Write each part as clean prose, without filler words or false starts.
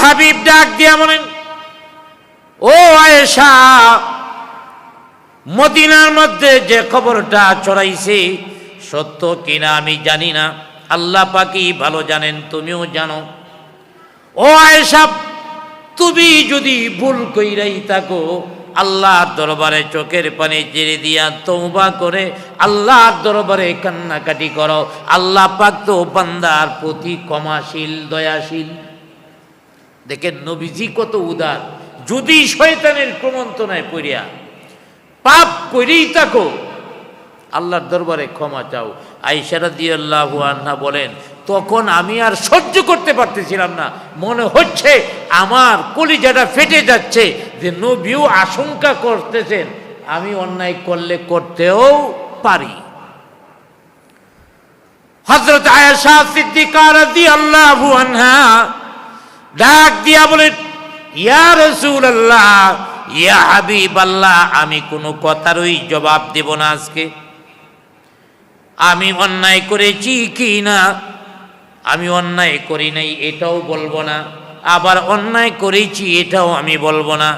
হাবিব ডাক দিয়া বলেন, ও আয়েশা, মদিনার মধ্যে যে খবরটা ছড়াইছে সত্য কিনা আমি জানি না, আল্লাহ পাকই ভালো জানেন, তুমিও জানো। ও আয়েশা, তুমি যদি ভুল কইরাই থাকো, আল্লাহর দরবারে চোখের পানি ছেড়ে দিয়া তওবা করে আল্লাহর দরবারে কান্নাকাটি করো। আল্লাহ পাক তো বান্দার প্রতি ক্ষমাশীল, দয়াশীল। দেখেন নবীজি কত উদার। যদি শয়তানের প্রমন্ত্রণায় পড়িয়া পাপ করেই থাকো, আল্লাহর দরবারে ক্ষমা চাও। আয়েশা রাদিয়াল্লাহু আনহা বলেন, তখন আমি আর সহ্য করতে পারতেছিলাম না, মনে হচ্ছে আমার কলিজাটা ফেটে যাচ্ছে, যে নবীও আশঙ্কা করতেছেন আমি অন্যায় করলে করতেও পারি। হযরত আয়েশা সিদ্দিকা রাদিয়াল্লাহু আনহা ডাক দিয়া বলেন, ইয়া রাসূলুল্লাহ, ইয়া হাবিবাল্লাহ, আমি কোনো কথারই জবাব দেব না আজকে। আমি অন্যায় করেছি কি না, আমি অন্যায় করি নাই এটাও বলবো না, আবার অন্যায় করেছি এটাও আমি বলবো না।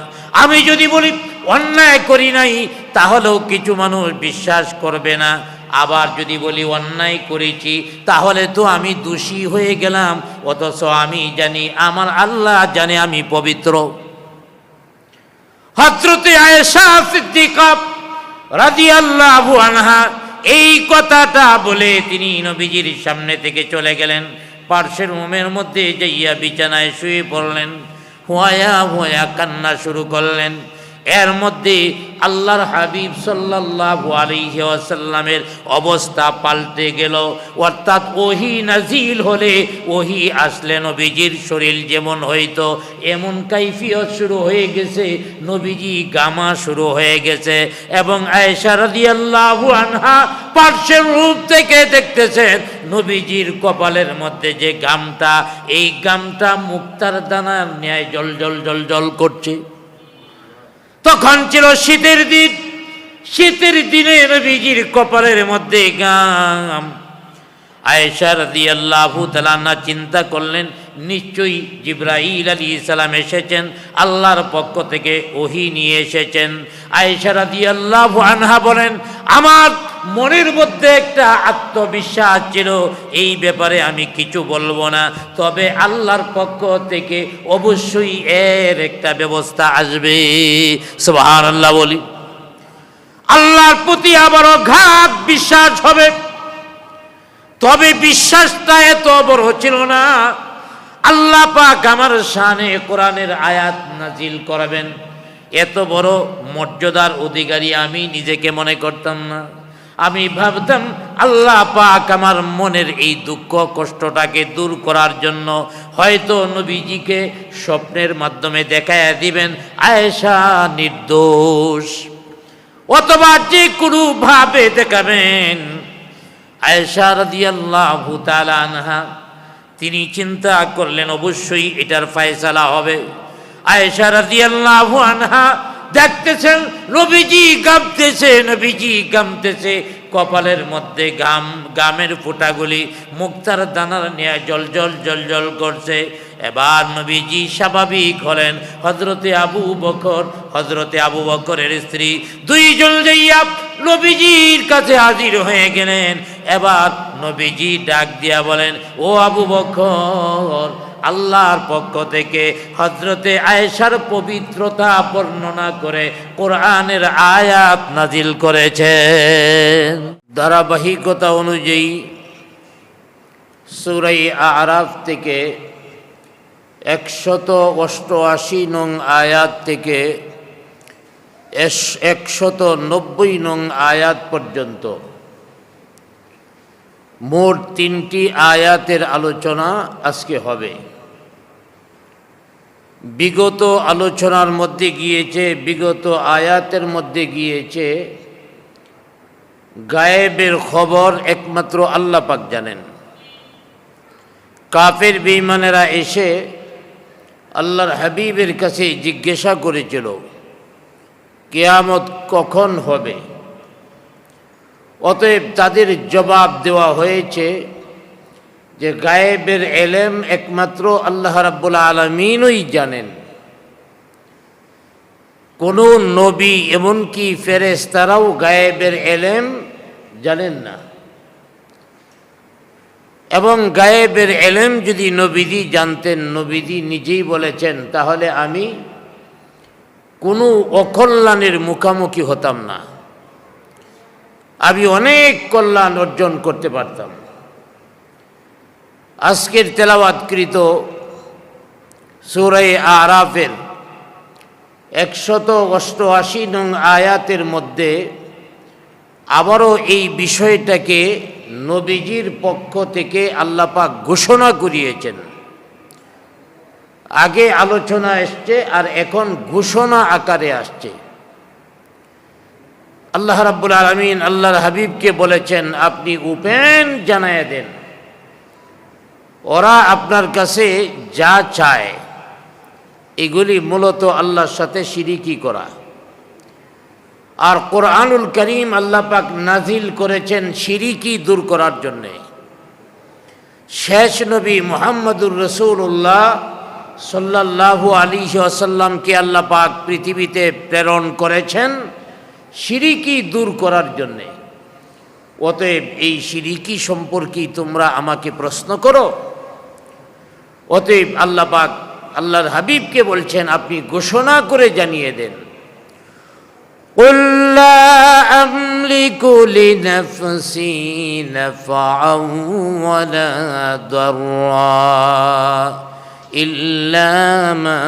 আমি যদি বলি অন্যায় করি নাই, তাহলেও কিছু মানুষ বিশ্বাস করবে না, আবার যদি বলি অন্যায় করেছি, তাহলে তো আমি দোষী হয়ে গেলাম। অথচ আমি জানি, আমার আল্লাহ জানে আমি পবিত্র। হযরতে আয়েশা সিদ্দিকা রাদিয়াল্লাহু আনহা এই কথাটা বলে তিনি নবীজির সামনে থেকে চলে গেলেন। পার্শ্বের রুমের মধ্যে যাইয়া বিছানায় শুয়ে পড়লেন, হুয়া হুয়া কান্না শুরু করলেন। এর মধ্যে আল্লাহর হাবিব সাল্লাল্লাহু আলাইহি ওয়াসাল্লামের অবস্থা পাল্টে গেল। অর্থাৎ ওহী নাজিল হলে, ওহী আসলে নবীজির শরীর যেমন হইতো এমন কাইফিয়ত শুরু হয়ে গেছে, নবীজি গামা শুরু হয়ে গেছে। এবং আয়েশা রাদিয়াল্লাহু আনহা পার্শ্বের রূপ থেকে দেখতেছেন নবীজির কপালের মধ্যে যে গামটা, এই গামটা মুক্তার দানার ন্যায় জল জল জল জল করছে। তখন ছিল শীতের দিন, শীতের দিনে নবীজির কপালের মধ্যে গাম। আয়েশা রাদিয়াল্লাহু তাআলা আনহা চিন্তা করলেন, নিশ্চয়ই জিবরাইল আলাইহিস সালাম এসেছেন, আল্লাহর পক্ষ থেকে ওহী নিয়ে এসেছেন। আয়েশা রাদিয়াল্লাহু আনহা বলেন, আমার মনের মধ্যে একটা আত্মবিশ্বাস ছিল, এই ব্যাপারে আমি কিছু বলবো না, তবে আল্লাহর পক্ষ থেকে অবশ্যই এর একটা ব্যবস্থা আসবে। সুবহানাল্লাহ বলি। আল্লাহর প্রতি আবারও ঘাত বিশ্বাস হবে। তবে বিশ্বাসটা এত বড় ছিল না, আল্লাহ পাক আমার শানে কোরআনের আয়াত নাজিল করাবেন, এত বড় মর্যাদার অধিকারী আমি নিজেকে মনে করতাম না। আমি ভাবতাম আল্লাহ পাক আমার মনের এই দুঃখ কষ্টটাকে দূর করার জন্য হয়তো নবীজিকে স্বপ্নের মাধ্যমে দেখায়া দিবেন আয়েশা নির্দোষ, অথবা যে কোনো ভাবে দেখাবেন। আয়েশা রাদিয়াল্লাহু তাআলা আনহা তিনি চিন্তা করলেন অবশ্যই এটার ফয়সালা হবে। আয়েশা রাদিয়াল্লাহু আনহা দেখতেছেন নবীজি কাঁপতেছে, নবীজি কাঁপতেছে, কপালের মধ্যে গামের ফোঁটাগুলি মুক্তার দানার নিয়ে জল জল জল জল করছে। এবার নবীজি স্বাভাবিক হলেন। হযরতে আবু বকরের স্ত্রী দুইজন যাইয়া নবীজির কাছে হাজির হয়ে গেলেন। এবার নবীজি ডাক দিয়া বলেন, ও আবু বকর, আল্লাহর পক্ষ থেকে হযরতে আয়েশার পবিত্রতা বর্ণনা করে কোরআনের আয়াত নাজিল করেছেন। ধারাবাহিকতা অনুযায়ী সূরা আরাফ থেকে 188 নং আয়াত থেকে 190 নং আয়াত পর্যন্ত মোট 3টি আয়াতের আলোচনা আজকে হবে। বিগত আলোচনার মধ্যে গিয়েছে, বিগত আয়াতের মধ্যে গিয়েছে গায়েবের খবর একমাত্র আল্লাহ পাক জানেন। কাফের বেঈমানেরা এসে আল্লাহর হাবিবের কাছে জিজ্ঞাসা করেছিল কিয়ামত কখন হবে। অতএব তাদের জবাব দেওয়া হয়েছে যে গায়েবের এলেম একমাত্র আল্লাহ রাব্বুল আলামিনই জানেন। কোনো নবী এমনকি ফেরেশতারাও গায়েবের এলেম জানেন না। এবং গায়েবের এলেম যদি নবীজি জানতেন, নবীজি নিজেই বলেছেন, তাহলে আমি কোনো অকল্যাণের মুখোমুখি হতাম না, আমি অনেক কল্যাণ অর্জন করতে পারতাম। আজকের তেলাওয়াতকৃত সূরা আরাফের 188 নং আয়াতের মধ্যে আবারও এই বিষয়টাকে নবীজির পক্ষ থেকে আল্লাহ পাক ঘোষণা করিয়েছেন। আগে আলোচনা আসছে আর এখন ঘোষণা আকারে আসছে। আল্লাহ রাব্বুল আলামিন আল্লাহর হাবিবকে বলেছেন, আপনি ওপেন জানায় দেন, ওরা আপনার কাছে যা চায় এগুলি মূলত আল্লাহর সাথে শিরিকি করা। আর কোরআনুল করিম আল্লাহ পাক নাজিল করেছেন শিরিকি দূর করার জন্যে। শেষ নবী মুহাম্মদুর রাসূলুল্লাহ সাল্লাল্লাহু আলাইহি ওয়াসাল্লামকে আল্লাহ পাক পৃথিবীতে প্রেরণ করেছেন শিরিকি দূর করার জন্যে। অতএব এই শিরিকি সম্পর্কে তোমরা আমাকে প্রশ্ন করো। অতএব আল্লাহ পাক আল্লাহর হাবিবকে বলছেন, আপনি ঘোষণা করে জানিয়ে দেন, قُلْ لَا أَمْلِكُ لِنَفْسِي نَفْعًا وَلَا ضَرًّا إِلَّا مَا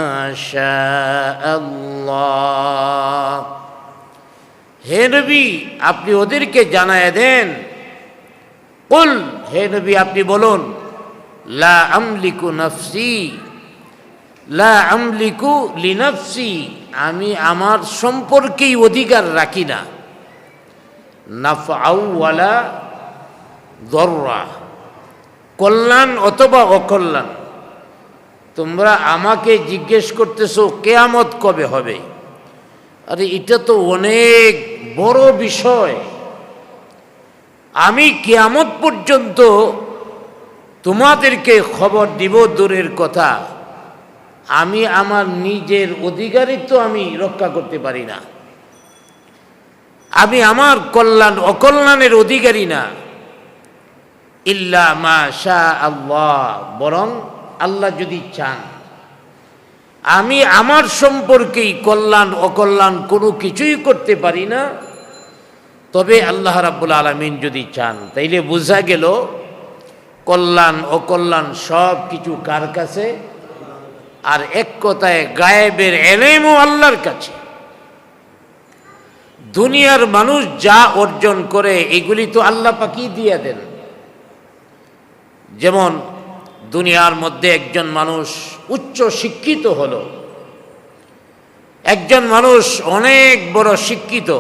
شَاءَ اللَّهُ। হে নবী, আপনি ওদেরকে জানায় দেন, কুল, হে নবী আপনি বলুন, লা আমলিকু নাফসি, লা আমলিকু লিনাফসি, আমি আমার সম্পর্কেই অধিকার রাখি না, নাফআউ ওয়ালা দররা, কল্যাণ অথবা অকল্যাণ। তোমরা আমাকে জিজ্ঞেস করতেছো কিয়ামত কবে হবে। আরে এটা তো অনেক বড় বিষয়। আমি কিয়ামত পর্যন্ত তোমাদেরকে খবর দিব দূরের কথা, আমি আমার নিজের অধিকারিত্ব আমি রক্ষা করতে পারি না, আমি আমার কল্যাণ অকল্যাণের অধিকারী না। ইল্লা মা শা আল্লাহ, বরং আল্লাহ যদি চান। আমি আমার সম্পর্কেই কল্যাণ অকল্যাণ কোনো কিছুই করতে পারি না, তবে আল্লাহ রাব্বুল আলামিন যদি চান। তাইলে বোঝা গেল কল্যাণ অকল্যাণ সব কিছু কার কাছে? আর এক কথায় গায়েবের এলেমও আল্লাহর কাছে। দুনিয়ার মানুষ যা অর্জন করে এগুলি তো আল্লাহ পাকই দিয়ে দেন। যেমন দুনিয়ার মধ্যে একজন মানুষ উচ্চ শিক্ষিত হলো, একজন মানুষ অনেক বড় শিক্ষিত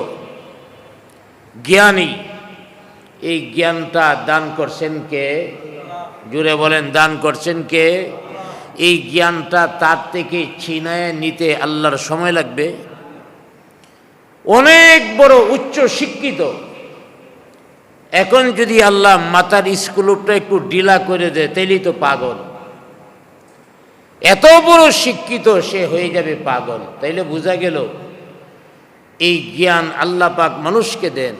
জ্ঞানী, এই জ্ঞানটা দান করছেন কে? জুড়ে বলেন, দান করছেন কে? এই জ্ঞানটা তার থেকে ছিনায় নিতে আল্লাহর সময় লাগবে। অনেক বড় উচ্চ শিক্ষিত, এখন যদি আল্লাহ মাথার স্কুলটা একটু ঢিলা করে দেয় তাইলেই তো পাগল। এত বড় শিক্ষিত সে হয়ে যাবে পাগল। তাইলে বোঝা গেল এই জ্ঞান আল্লাহ পাক মানুষকে দেন।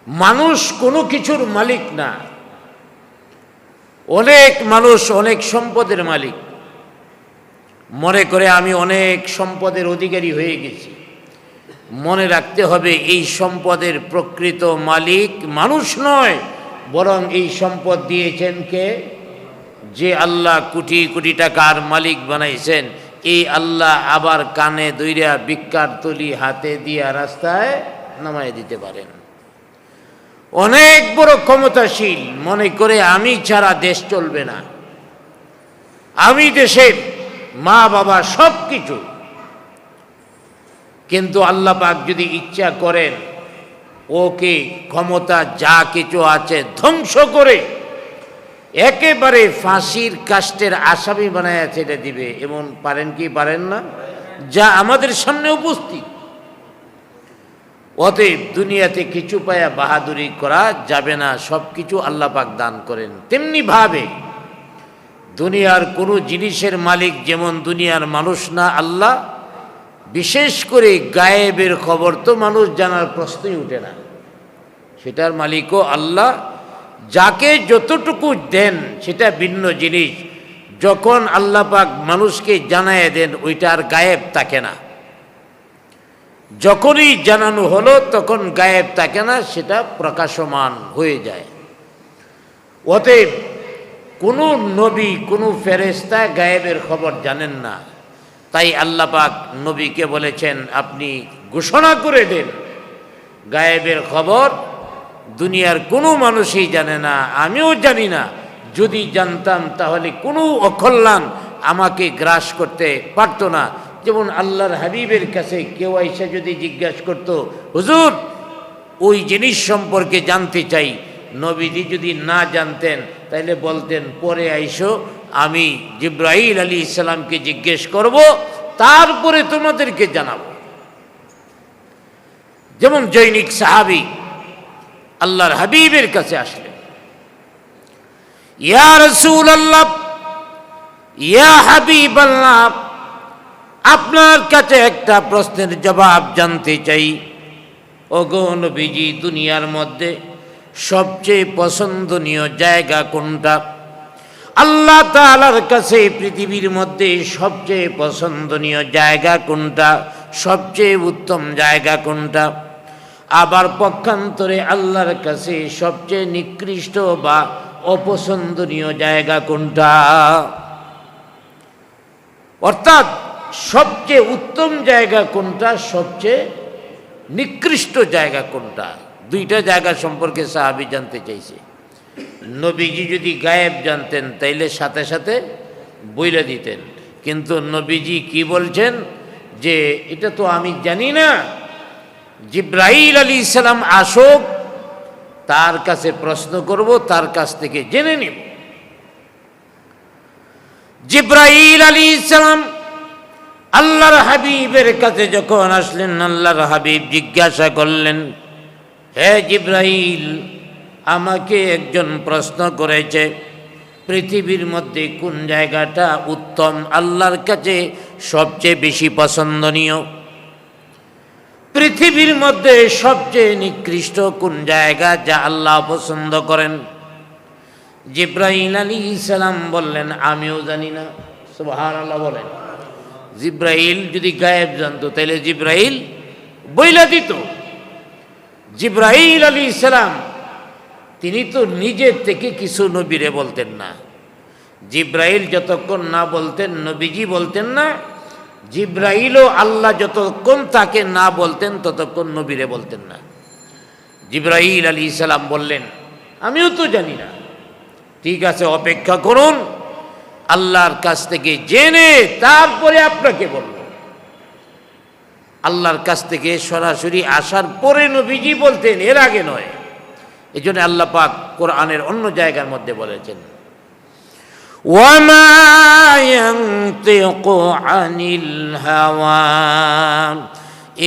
মানুষ কোনো কিছুর মালিক না। অনেক মানুষ অনেক সম্পদের মালিক, মনে করে আমি অনেক সম্পদের অধিকারী হয়ে গেছি। মনে রাখতে হবে এই সম্পদের প্রকৃত মালিক মানুষ নয়, বরং এই সম্পদ দিয়েছেন কে? যে আল্লাহ কোটি কোটি টাকার মালিক বানাইছেন, এই আল্লাহ আবার কানে দইরা ভিক্ষার থলি হাতে দিয়া রাস্তায় নামায় দিতে পারেন। অনেক বড় ক্ষমতাশীল, মনে করে আমি ছাড়া দেশ চলবে না, আমি দেশের মা বাবা সব কিছু। কিন্তু আল্লাহ পাক যদি ইচ্ছা করেন, ওকে ক্ষমতা যা কিছু আছে ধ্বংস করে একেবারে ফাঁসির কাষ্টের আসামি বানায় ছেড়ে দিবে। এমন পারেন কি পারেন না? যা আমাদের সামনে উপস্থিত। অতএব দুনিয়াতে কিছু পায়া বাহাদুরি করা যাবে না, সব কিছু আল্লাহ পাক দান করেন। তেমনি ভাবে দুনিয়ার কোনো জিনিসের মালিক যেমন দুনিয়ার মানুষ না আল্লাহ, বিশেষ করে গায়েবের খবর তো মানুষ জানার প্রশ্নই উঠে না, সেটার মালিকও আল্লাহ। যাকে যতটুকু দেন সেটা ভিন্ন জিনিস, যখন আল্লাহ পাক মানুষকে জানায় দেন ওইটা আর গায়েব থাকে না। যখনই জানানো হলো তখন গায়েব থাকে না, সেটা প্রকাশমান হয়ে যায়। অতএব কোনো নবী কোনো ফেরেশতা গায়েবের খবর জানেন না, তাই আল্লাহ পাক নবীকে বলেছেন আপনি ঘোষণা করে দেন গায়েবের খবর দুনিয়ার কোনো মানুষই জানে না, আমিও জানি না। যদি জানতাম তাহলে কোনো অকল্যাণ আমাকে গ্রাস করতে পারতো না। যেমন আল্লাহর হাবিবের কাছে কেউ আইসা যদি জিজ্ঞাসা করত, হুজুর ওই জিনিস সম্পর্কে জানতে চাই, নবীজি যদি না জানতেন তাইলে বলতেন পরে আইসো, আমি জিব্রাইল আলাইহিস সালামকে জিজ্ঞেস করব, তারপরে তোমাদেরকে জানাবো। যেমন জৈনিক সাহাবী আল্লাহর হাবিবের কাছে আসলেন, ইয়া রাসূলুল্লাহ, ইয়া হাবিবাল্লাহ, আপনার কাছে একটা প্রশ্নের জবাব জানতে চাই। ওগো নবীজি, দুনিয়ার মধ্যে সবচেয়ে পছন্দনীয় জায়গা কোনটা? আল্লাহ তাআলার কাছে পৃথিবীর মধ্যে সবচেয়ে পছন্দনীয় জায়গা কোনটা? সবচেয়ে উত্তম জায়গা কোনটা? আবার পক্ষান্তরে আল্লাহর কাছে সবচেয়ে নিকৃষ্ট বা অপছন্দনীয় জায়গা কোনটা? অর্থাৎ সবচেয়ে উত্তম জায়গা কোনটা, সবচেয়ে নিকৃষ্ট জায়গা কোনটা? দুইটা জায়গা সম্পর্কে সাহাবী জানতে চাইছে। নবীজি যদি গায়েব জানতেন তাইলে সাথে সাথে বইলা দিতেন, কিন্তু নবীজি কি বলছেন যে এটা তো আমি জানি না, জিব্রাইল আলাইহিস সালাম আসুক, তার কাছে প্রশ্ন করব, তার কাছ থেকে জেনে নিব। জিব্রাইল আলাইহিস সালাম আল্লাহর হাবিবের কাছে যখন আসলেন, আল্লাহর হাবিব জিজ্ঞাসা করলেন, হে জিব্রাইল, আমাকে একজন প্রশ্ন করেছে, পৃথিবীর মধ্যে কোন জায়গাটা উত্তম, আল্লাহর কাছে সবচেয়ে বেশি পছন্দনীয়? পৃথিবীর মধ্যে সবচেয়ে নিকৃষ্ট কোন জায়গা, যা আল্লাহ পছন্দ করেন? জিব্রাইল আলাইহিস সালাম বললেন, আমিও জানি না। সুবহানাল্লাহ বলেন। জিব্রাইল যদি গায়েব জানতো তাহলে জিব্রাইল বইলা দিত। জিব্রাইল আলাইহিস সালাম তিনি তো নিজের থেকে কিছু নবীরে বলতেন না। জিব্রাইল যতক্ষণ না বলতেন নবীজি বলতেন না, জিব্রাইলও আল্লাহ যতক্ষণ তাকে না বলতেন ততক্ষণ নবীরে বলতেন না। জিব্রাইল আলাইহিস সালাম বললেন, আমিও তো জানি না। ঠিক আছে, অপেক্ষা করুন, আল্লাহর কাছ থেকে জেনে তারপরে আপনাকে বলব। আল্লাহর কাছ থেকে সরাসরি আসার পরে নবীজি বলতেন, এর আগে নয়। এই জন্য আল্লাহ পাক কোরআনের অন্য জায়গার মধ্যে বলেছেন, ওয়ামা ইয়ানতিকু আনিল হাওয়া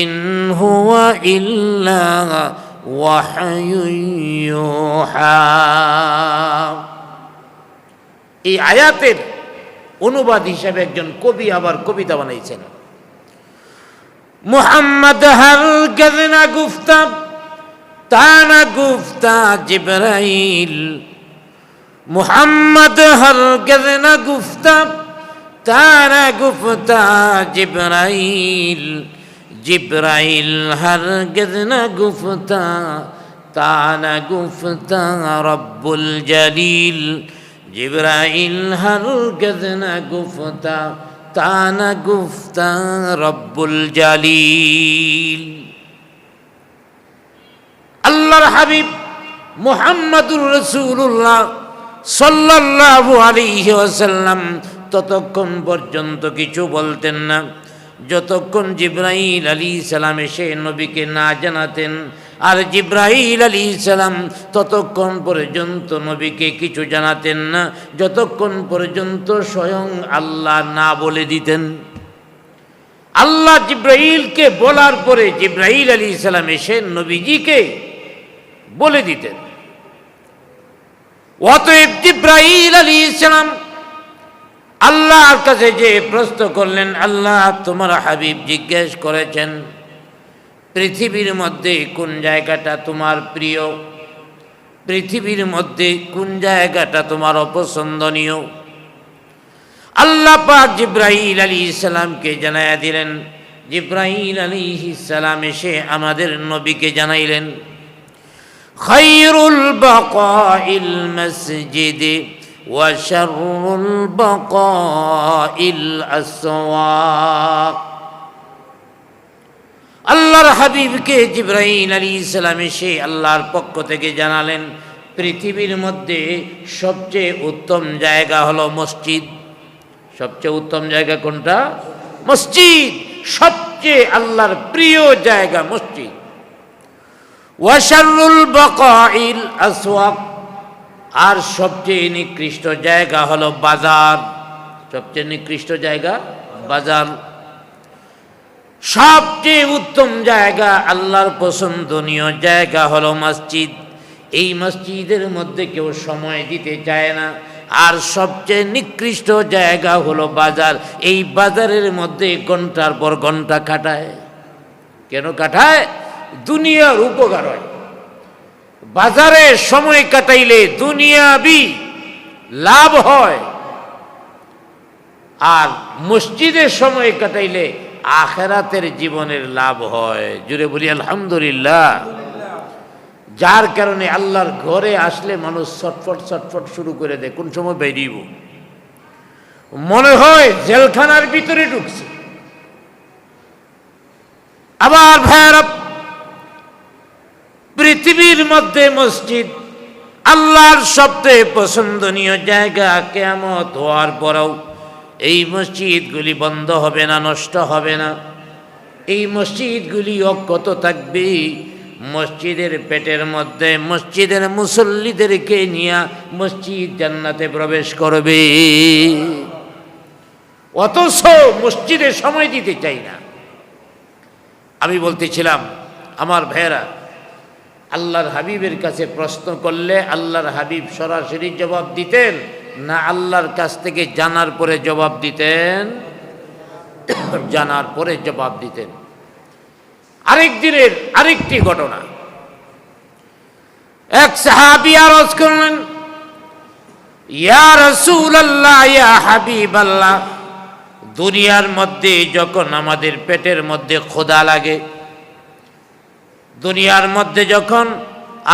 ইন হুয়া ইল্লা ওয়াহয়ুন ইউহা। এই আয়াতের অনুবাদ হিসাবে একজন কবি আবার কবিতা বানাইছেন, মুহাম্মদ হারগিজ না গুফতা তা না গুফতা জিব্রাইল, মুহাম্মদ হারগিজ না গুফতা তা না গুফতা জিব্রাইল, জিব্রাইল হারগিজ না গুফতা তা না গুফতা রব্বুল জলিল, জিব্রাইল হারগিজ না গুফতা তা না গুফতা রব্বুল জালিল। আল্লাহর হাবিব মুহাম্মাদুর রাসূলুল্লাহ সাল্লাল্লাহু আলাইহি ওয়াসাল্লাম ততক্ষণ পর্যন্ত কিছু বলতেন না যতক্ষণ জিব্রাইল আলাইহিস সালাম এসে নবীকে না জানাতেন। আর জিব্রাইল আলাইহিস সালাম ততক্ষণ পর্যন্ত নবীকে কিছু জানাতেন না যতক্ষণ পর্যন্ত স্বয়ং আল্লাহ না বলে দিতেন। আল্লাহ জিব্রাইলকে বলার পরে জিব্রাইল আলাইহিস সালাম এসে নবীজিকে বলে দিতেন। অতএব জিব্রাইল আলাইহিস সালাম আল্লাহর কাছে যে প্রশ্ন করলেন, আল্লাহ তোমার হাবিব জিজ্ঞেস করেছেন পৃথিবীর মধ্যে কোন জায়গাটা তোমার প্রিয়, পৃথিবীর মধ্যে কোন জায়গাটা তোমার অপছন্দনীয়। আল্লাহ পাক জিব্রাইল আলাইহিস সালামকে জানায়া দিলেন। জিব্রাইল আলাইহিস সালাম এসে আমাদের নবীকে জানাইলেন, খায়রুল বাকাইল মসজিদ ওয়া শাররুল বাকাইল আসওয়াক। আল্লাহর হাবিবকে জিব্রাইল আলাইহিস সালাম এসে আল্লাহর পক্ষ থেকে জানালেন, পৃথিবীর মধ্যে সবচেয়ে উত্তম জায়গা হলো মসজিদ। সবচেয়ে উত্তম জায়গা কোনটা? মসজিদ। সবচেয়ে আল্লাহর প্রিয় জায়গা মসজিদ। ওয়া শাররুল বাকাইল আসওয়াক, আর সবচেয়ে নিকৃষ্ট জায়গা হলো বাজার। সবচেয়ে নিকৃষ্ট জায়গা বাজার। সবচেয়ে উত্তম জায়গা, আল্লাহর পছন্দনীয় জায়গা হলো মসজিদ। এই মসজিদের মধ্যে কেউ সময় দিতে চায় না। আর সবচেয়ে নিকৃষ্ট জায়গা হলো বাজার। এই বাজারের মধ্যে ঘন্টার পর ঘন্টা কাটায়। কেন কাটায়? দুনিয়ার উপকার হয়। বাজারে সময় কাটাইলে দুনিয়াবি লাভ হয়, আর মসজিদে সময় কাটাইলে আখিরাতের জীবনের লাভ হয়। জুড়ে বলি আলহামদুলিল্লাহ। যার কারণে আল্লাহর ঘরে আসলে মানুষ ছটফট ছটফট শুরু করে দেয়, কোন সময় বেরিয়ে মনে হয় জেলখানার ভিতরে ঢুকছে। আবার ভাইয়ারা, পৃথিবীর মধ্যে মসজিদ আল্লাহর সবচেয়ে পছন্দনীয় জায়গা। কিয়ামত হওয়ার পরেও এই মসজিদগুলি বন্ধ হবে না, নষ্ট হবে না। এই মসজিদগুলি অক্ষত থাকবে। মসজিদের পেটের মধ্যে মসজিদের মুসল্লিদেরকে নিয়ে মসজিদ জান্নাতে প্রবেশ করবে। অথচ মসজিদে সময় দিতে চাই না। আমি বলতেছিলাম আমার ভাইয়েরা, আল্লাহর হাবিবের কাছে প্রশ্ন করলে আল্লাহর হাবিব সরাসরি জবাব দিতেন না আল্লাহর কাছ থেকে জানার পরে জবাব দিতেন? জানার পরে জবাব দিতেন। আরেক দিনের আরেকটি ঘটনা, এক সাহাবী আরজ করলেন, ইয়া রাসূলুল্লাহ, ইয়া হাবিবাল্লাহ, দুনিয়ার মধ্যে যখন আমাদের পেটের মধ্যে ক্ষুধা লাগে, দুনিয়ার মধ্যে যখন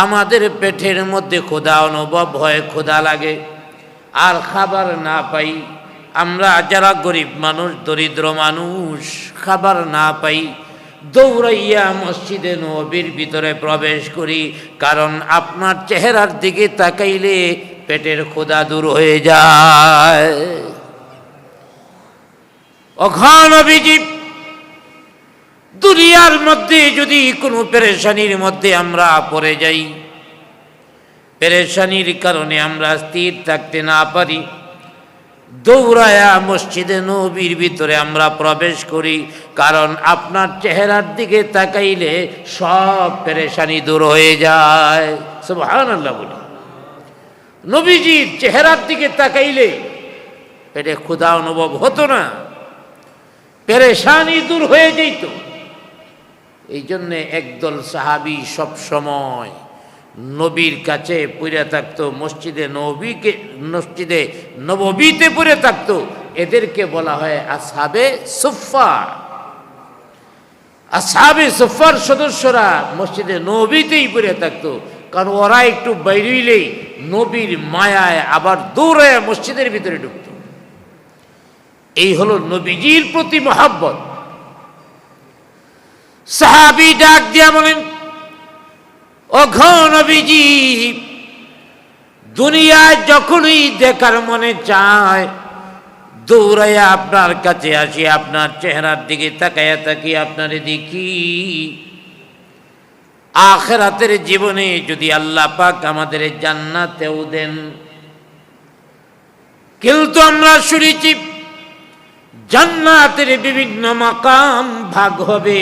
আমাদের পেটের মধ্যে ক্ষুধা অনুভব হয়, ক্ষুধা লাগে, আর খাবার না পাই, আমরা যারা গরিব মানুষ, দরিদ্র মানুষ, খাবার না পাই, দৌড়াইয়া মসজিদে নববীর ভিতরে প্রবেশ করি। কারণ আপনার চেহারার দিকে তাকাইলে পেটের ক্ষুধা দূর হয়ে যায়। নবীজি, দুনিয়ার মধ্যে যদি কোনো পেরেশানির মধ্যে আমরা পড়ে যাই, পেরেশানির কারণে আমরা স্থির থাকতে না পারি, দৌড়ায়া মসজিদে নববীর ভিতরে আমরা প্রবেশ করি। কারণ আপনার চেহারার দিকে তাকাইলে সব পেরেশানি দূর হয়ে যায়। সুবহানাল্লাহ বলি। নবীজির চেহারার দিকে তাকাইলে পেটে ক্ষুধা অনুভব হতো না, পেরেশানি দূর হয়ে যেত। এই জন্যে একদল সাহাবী সব সময় নবীর কাছে পড়ে থাকতো, মসজিদে নববীতে পড়ে থাকতো। এদেরকে বলা হয় আসহাবে সুফফা। আসহাবে সুফফার সদস্যরা মসজিদে নববীতেই পড়ে থাকতো। কারণ ওরা একটু বাইরেইলেই নবীর মায়ায় আবার দৌড়ায় মসজিদের ভিতরে ঢুকতো। এই হলো নবীজির প্রতি মহব্বত। সাহাবী ডাক দিয়া বলেন, ও নবীজি, দুনিয়ায় যখনই দেখার মনে চায় দৌড়াইয়া আপনার কাছে আসি, আপনার চেহারার দিকে তাকাইয়া থাকি, আপনারে দেখি। আখিরাতের জীবনে যদি আল্লাহ পাক আমাদের জান্নাতেও দেন। কিন্তু আমরা শুনেছি জান্নাতের বিভিন্ন মাকাম ভাগ হবে,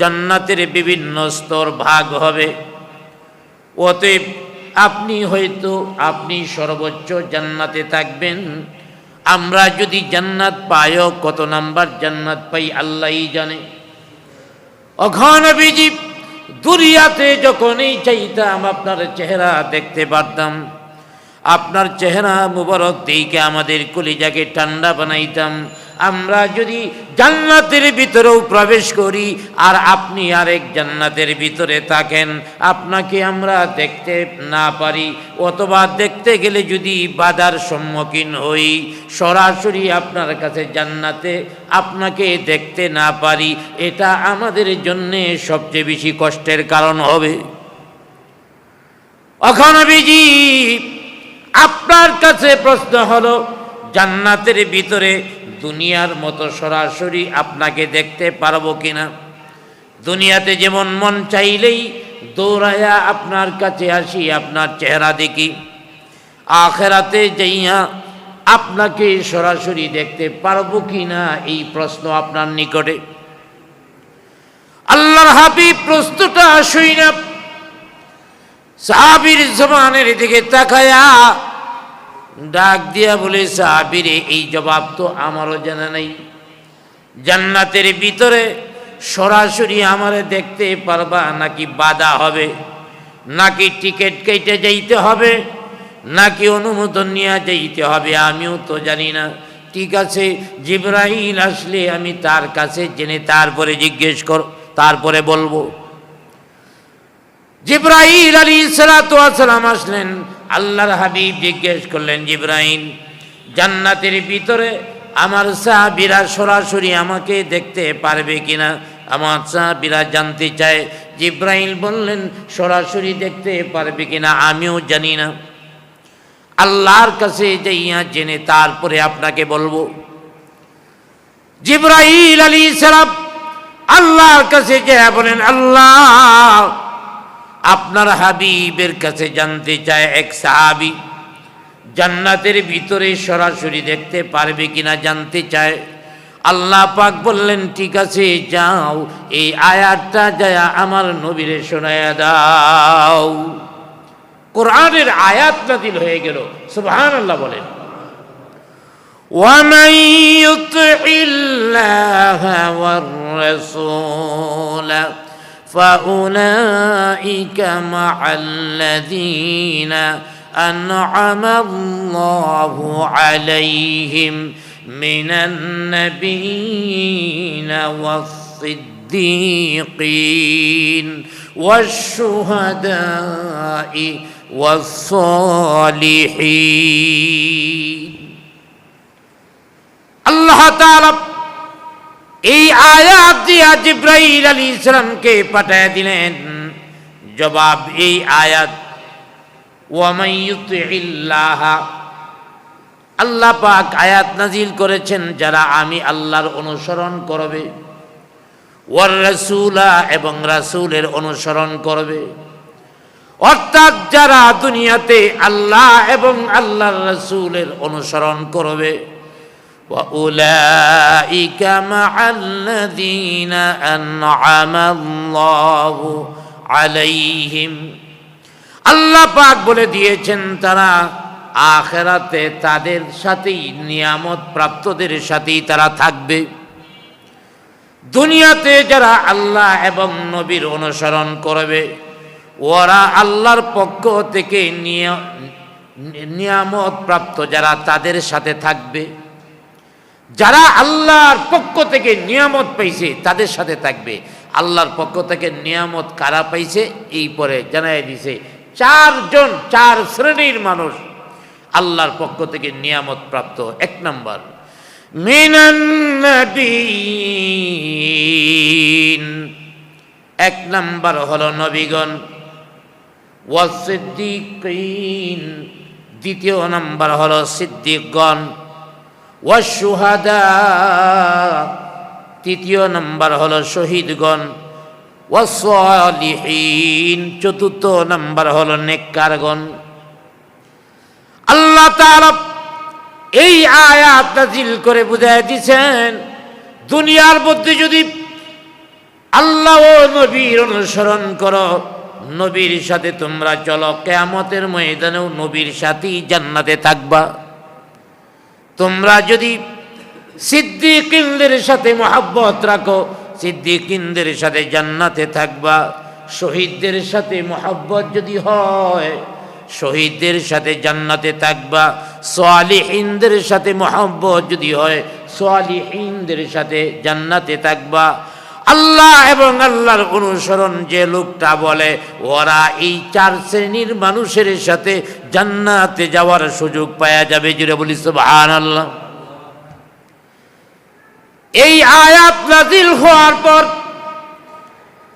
জান্নাতের বিভিন্ন স্তর ভাগ হবে। অতএব আপনি সর্বোচ্চ জান্নাতে থাকবেন। আমরা যদি জান্নাত পাইও, কত নাম্বার জান্নাত পাই আল্লাহই জানে। অঘনবীজি দুনিয়াতে যখনই চাইতাম আপনার চেহারা দেখতে পারতাম, আপনার চেহারা মুবারক দেখে আমাদের কলিজাকে ঠান্ডা বানাইতাম। আমরা যদি জান্নাতের ভিতরেও প্রবেশ করি আর আপনি আরেক জান্নাতের ভিতরে থাকেন, আপনাকে আমরা দেখতে না পারি, অথবা দেখতে গেলে যদি বাধার সম্মুখীন হই, সরাসরি আপনার কাছে জান্নাতে আপনাকে দেখতে না পারি, এটা আমাদের জন্যে সবচেয়ে বেশি কষ্টের কারণ হবে। অঘনবীজি আপনার কাছে প্রশ্ন হলো, জান্নাতের ভিতরে দুনিয়ার মতো সরাসরি আপনাকে দেখতে পারবো কিনা? দুনিয়াতে যেমন মন চাইলেই দৌড়ায়া আপনার কাছে আসি, আপনার চেহারা দেখি, আখিরাতে যাইয়া আপনাকে সরাসরি দেখতে পারবো কিনা, এই প্রশ্ন আপনার নিকটে। আল্লাহর হাবিব প্রশ্নটা শুই না সাহাবীর জবানের দিকে তাকায়া ডাক দিয়া বলে, সাহাবীরে এই জবাব তো আমারও জানা নাই। জান্নাতের ভিতরে সরাসরি আমারে দেখতে পারবা নাকি বাধা হবে, নাকি টিকিট কেটে যাইতে হবে, নাকি অনুমোদন নিয়ে যাইতে হবে, আমিও তো জানি না। ঠিক আছে, জিবরাইল আসলে আমি তার কাছে জেনে তারপরে জিজ্ঞেস তারপরে বলবো। জিবরাইল আলাইহিসসালাতু ওয়াসসালাম আসলেন। আল্লাহর হাবিব জিজ্ঞেস করলেন, জিবরাইল, জান্নাতের ভিতরে আমার সাহাবীরা সরাসরি আমাকে দেখতে পারবে কিনা? আমার সাহাবীরা জানতে চায়। জিবরাইল বললেন, সরাসরি দেখতে পারবে কিনা আমিও জানি না, আল্লাহর কাছে যাইয়া জেনে তারপরে আপনাকে বলবো। জিবরাইল আলাইহিস সালাম আল্লাহর কাছে গিয়ে বলেন, আল্লাহ, আপনার হাবিবের কাছে জানতে চায় এক সাহাবী জান্নাতের ভিতরে সরাসরি দেখতে পারবে কিনা জানতে চায়। আল্লাহ পাক বললেন, ঠিক আছে, যাও এই আয়াতটা যায় আমার নবীরে শোনায়া দাও। কোরআনের আয়াত নাযিল হয়ে গেল। সুবহানাল্লাহ বলেন। وَمَن يُطِعِ اللَّهَ وَالرَّسُولَ فَأُولَئِكَ مَعَ الَّذِينَ أَنْعَمَ اللَّهُ عَلَيْهِمْ مِنَ النَّبِيِّينَ وَالصِّدِّيقِينَ وَالشُّهَدَاءِ وَالصَّالِحِينَ। আল্লাহ তাআলা এই আয়াত দিয়া জিবরাইল আলাইহিস সালামকে পাঠিয়ে দিলেন। জবাব এই আয়াত, ওয়া মান ইউতিইল্লাহ, আল্লাহ পাক আয়াত নাজিল করেছেন যারা আমি আল্লাহর অনুসরণ করবে, ওয়ার রাসূলা, এবং রাসূলের অনুসরণ করবে। অর্থাৎ যারা দুনিয়াতে আল্লাহ এবং আল্লাহর রাসূলের অনুসরণ করবে। وَأُولَئِكَ مَعَ الَّذِينَ أَنْعَمَ اللَّهُ عَلَيْهِمْ। আল্লাহ পাক বলে দিয়েছেন তারা আখিরাতে তাদের সাথেই, নিয়ামত প্রাপ্তদের সাথেই তারা থাকবে। দুনিয়াতে যারা আল্লাহ এবং নবীর অনুসরণ করবে, ওরা আল্লাহর পক্ষ থেকে নিয়ামত প্রাপ্ত যারা তাদের সাথে থাকবে। যারা আল্লাহর পক্ষ থেকে নিয়ামত পাইছে তাদের সাথে থাকবে। আল্লাহর পক্ষ থেকে নিয়ামত কারা পাইছে এই পরে জানাই দিছে। চার শ্রেণীর মানুষ আল্লাহর পক্ষ থেকে নিয়ামত প্রাপ্ত। এক নম্বর, মিনান নবিয়্যিন, এক নম্বর হলো নবীগণ। ওয়াসিদ্দিকিন, দ্বিতীয় নম্বর হলো সিদ্দিকগণ। ওয়াশুহাদা, তৃতীয় নম্বর হলো শহীদগণ। ওয়াসসালিহিন, চতুর্থ নম্বর হলো নেককারগণ। আল্লাহ তাআলা এই আয়াত নাযিল করে বুঝায় দিয়েছেন, দুনিয়ার মধ্যে যদি আল্লাহ ও নবীর অনুসরণ করো, নবীর সাথে তোমরা চলো, কিয়ামতের ময়দানেও নবীর সাথেই জান্নাতে থাকবা। তোমরা যদি সিদ্দিকিনদের সাথে মহব্বত রাখো, সিদ্দিকিনদের সাথে জান্নাতে থাকবা। শহীদদের সাথে মহব্বত যদি হয়, শহীদদের সাথে জান্নাতে থাকবা। সালিহিনদের সাথে মহব্বত যদি হয়, সালিহিনদের সাথে জান্নাতে থাকবা। আল্লাহ এবং আল্লাহর অনুসরণ যে লোকটা বলে, ওরা এই 4 শ্রেণীর মানুষের সাথে জান্নাতে যাওয়ার সুযোগ পাওয়া যাবে। জুড়ে বলি সুবহানাল্লাহ। এই আয়াত নাযিল হওয়ার পর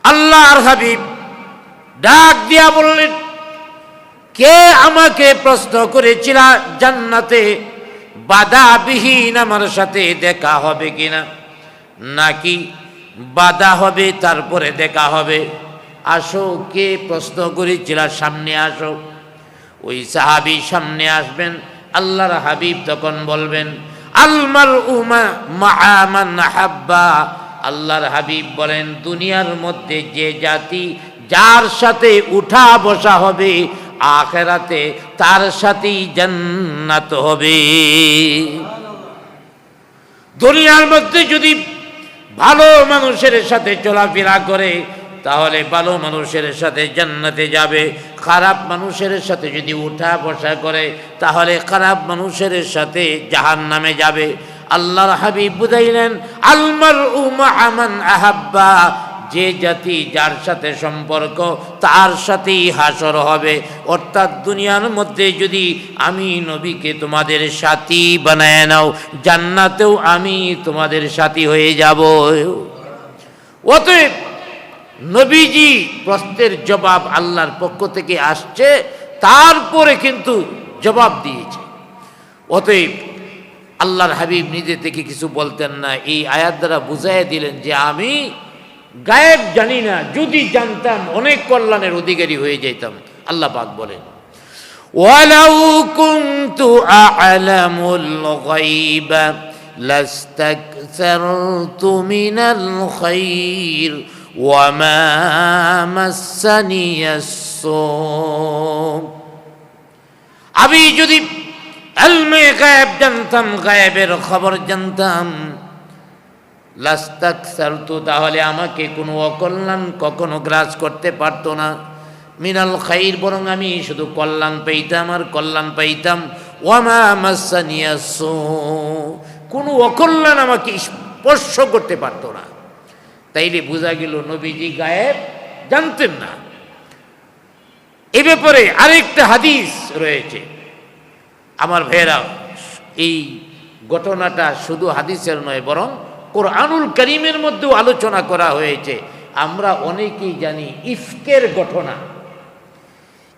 আল্লাহর হাবিব ডাক দিয়া বললেন, কে আমাকে প্রশ্ন করেছিল জান্নাতে বাধাবিহীন আমার সাথে দেখা হবে কিনা, নাকি বাধা হবে তারপরে দেখা হবে? আসো, কে প্রশ্ন করেছিল সামনে আসো। ওই সাহাবী সামনে আসবেন। আল্লাহর হাবিব তখন বলবেন, আল মারউ মা'a মান হাব্বা। আল্লাহর হাবিব বলেন, দুনিয়ার মধ্যে যে জাতি যার সাথে উঠা বসা হবে, আখিরাতে তার সাথেই জান্নাত হবে। দুনিয়ার মধ্যে যদি ভালো মানুষের সাথে চলাফেরা করে, তাহলে ভালো মানুষের সাথে জান্নাতে যাবে। খারাপ মানুষের সাথে যদি উঠা বসা করে, তাহলে খারাপ মানুষের সাথে জাহান্নামে যাবে। আল্লাহর হাবিব বুঝাইলেন, আল মারউ মা'a মান আহাব্বা। যে জাতি যার সাথে সম্পর্ক, তার সাথেই হাসর হবে। অর্থাৎ দুনিয়ার মধ্যে যদি আমি নবীকে তোমাদের সাথী বানায় নাও, জান্নাতেও আমি তোমাদের সাথী হয়ে যাব। অতএব নবীজি প্রশ্নের জবাব আল্লাহর পক্ষ থেকে আসছে, তারপরে কিন্তু জবাব দিয়েছে। অতএব আল্লাহর হাবিব নিজে থেকে কিছু বলতেন না। এই আয়াত দ্বারা বুঝাইয়া দিলেন যে আমি গায়েব জানি না, যদি জানতাম অনেক কল্যাণের অধিকারী হয়ে যেতাম। আল্লাহ পাক বলেন, ওয়ালাউ কুনতু আ'লামুল গায়বা লাস্তাকসারতু মিনাল খায়র ওয়া মা মাসসানিয়াস সূ। আমি যদি ইলমে গায়েব জানতাম, গায়েবের খবর জানতাম, লাস্তাকসারতু, তাহলে আমাকে কোনো অকল্যাণ কখনো গ্রাস করতে পারতো না। মিনাল খাইর, বরং আমি শুধু কল্যাণ পাইতাম আর কল্যাণ পাইতাম। ওয়ামা মাসসানিয়াস সূ, কোনো অকল্যাণ আমাকে স্পর্শ করতে পারতো না। তাইলে বোঝা গেল নবীজি গায়েব জানতেন না। এ ব্যাপারে আরেকটা হাদিস রয়েছে। আমার ভাইয়েরা, এই ঘটনাটা শুধু হাদিসের নয়, বরং কোরআনুল কারীমের মধ্যেও আলোচনা করা হয়েছে। আমরা অনেকেই জানি ইফকের ঘটনা।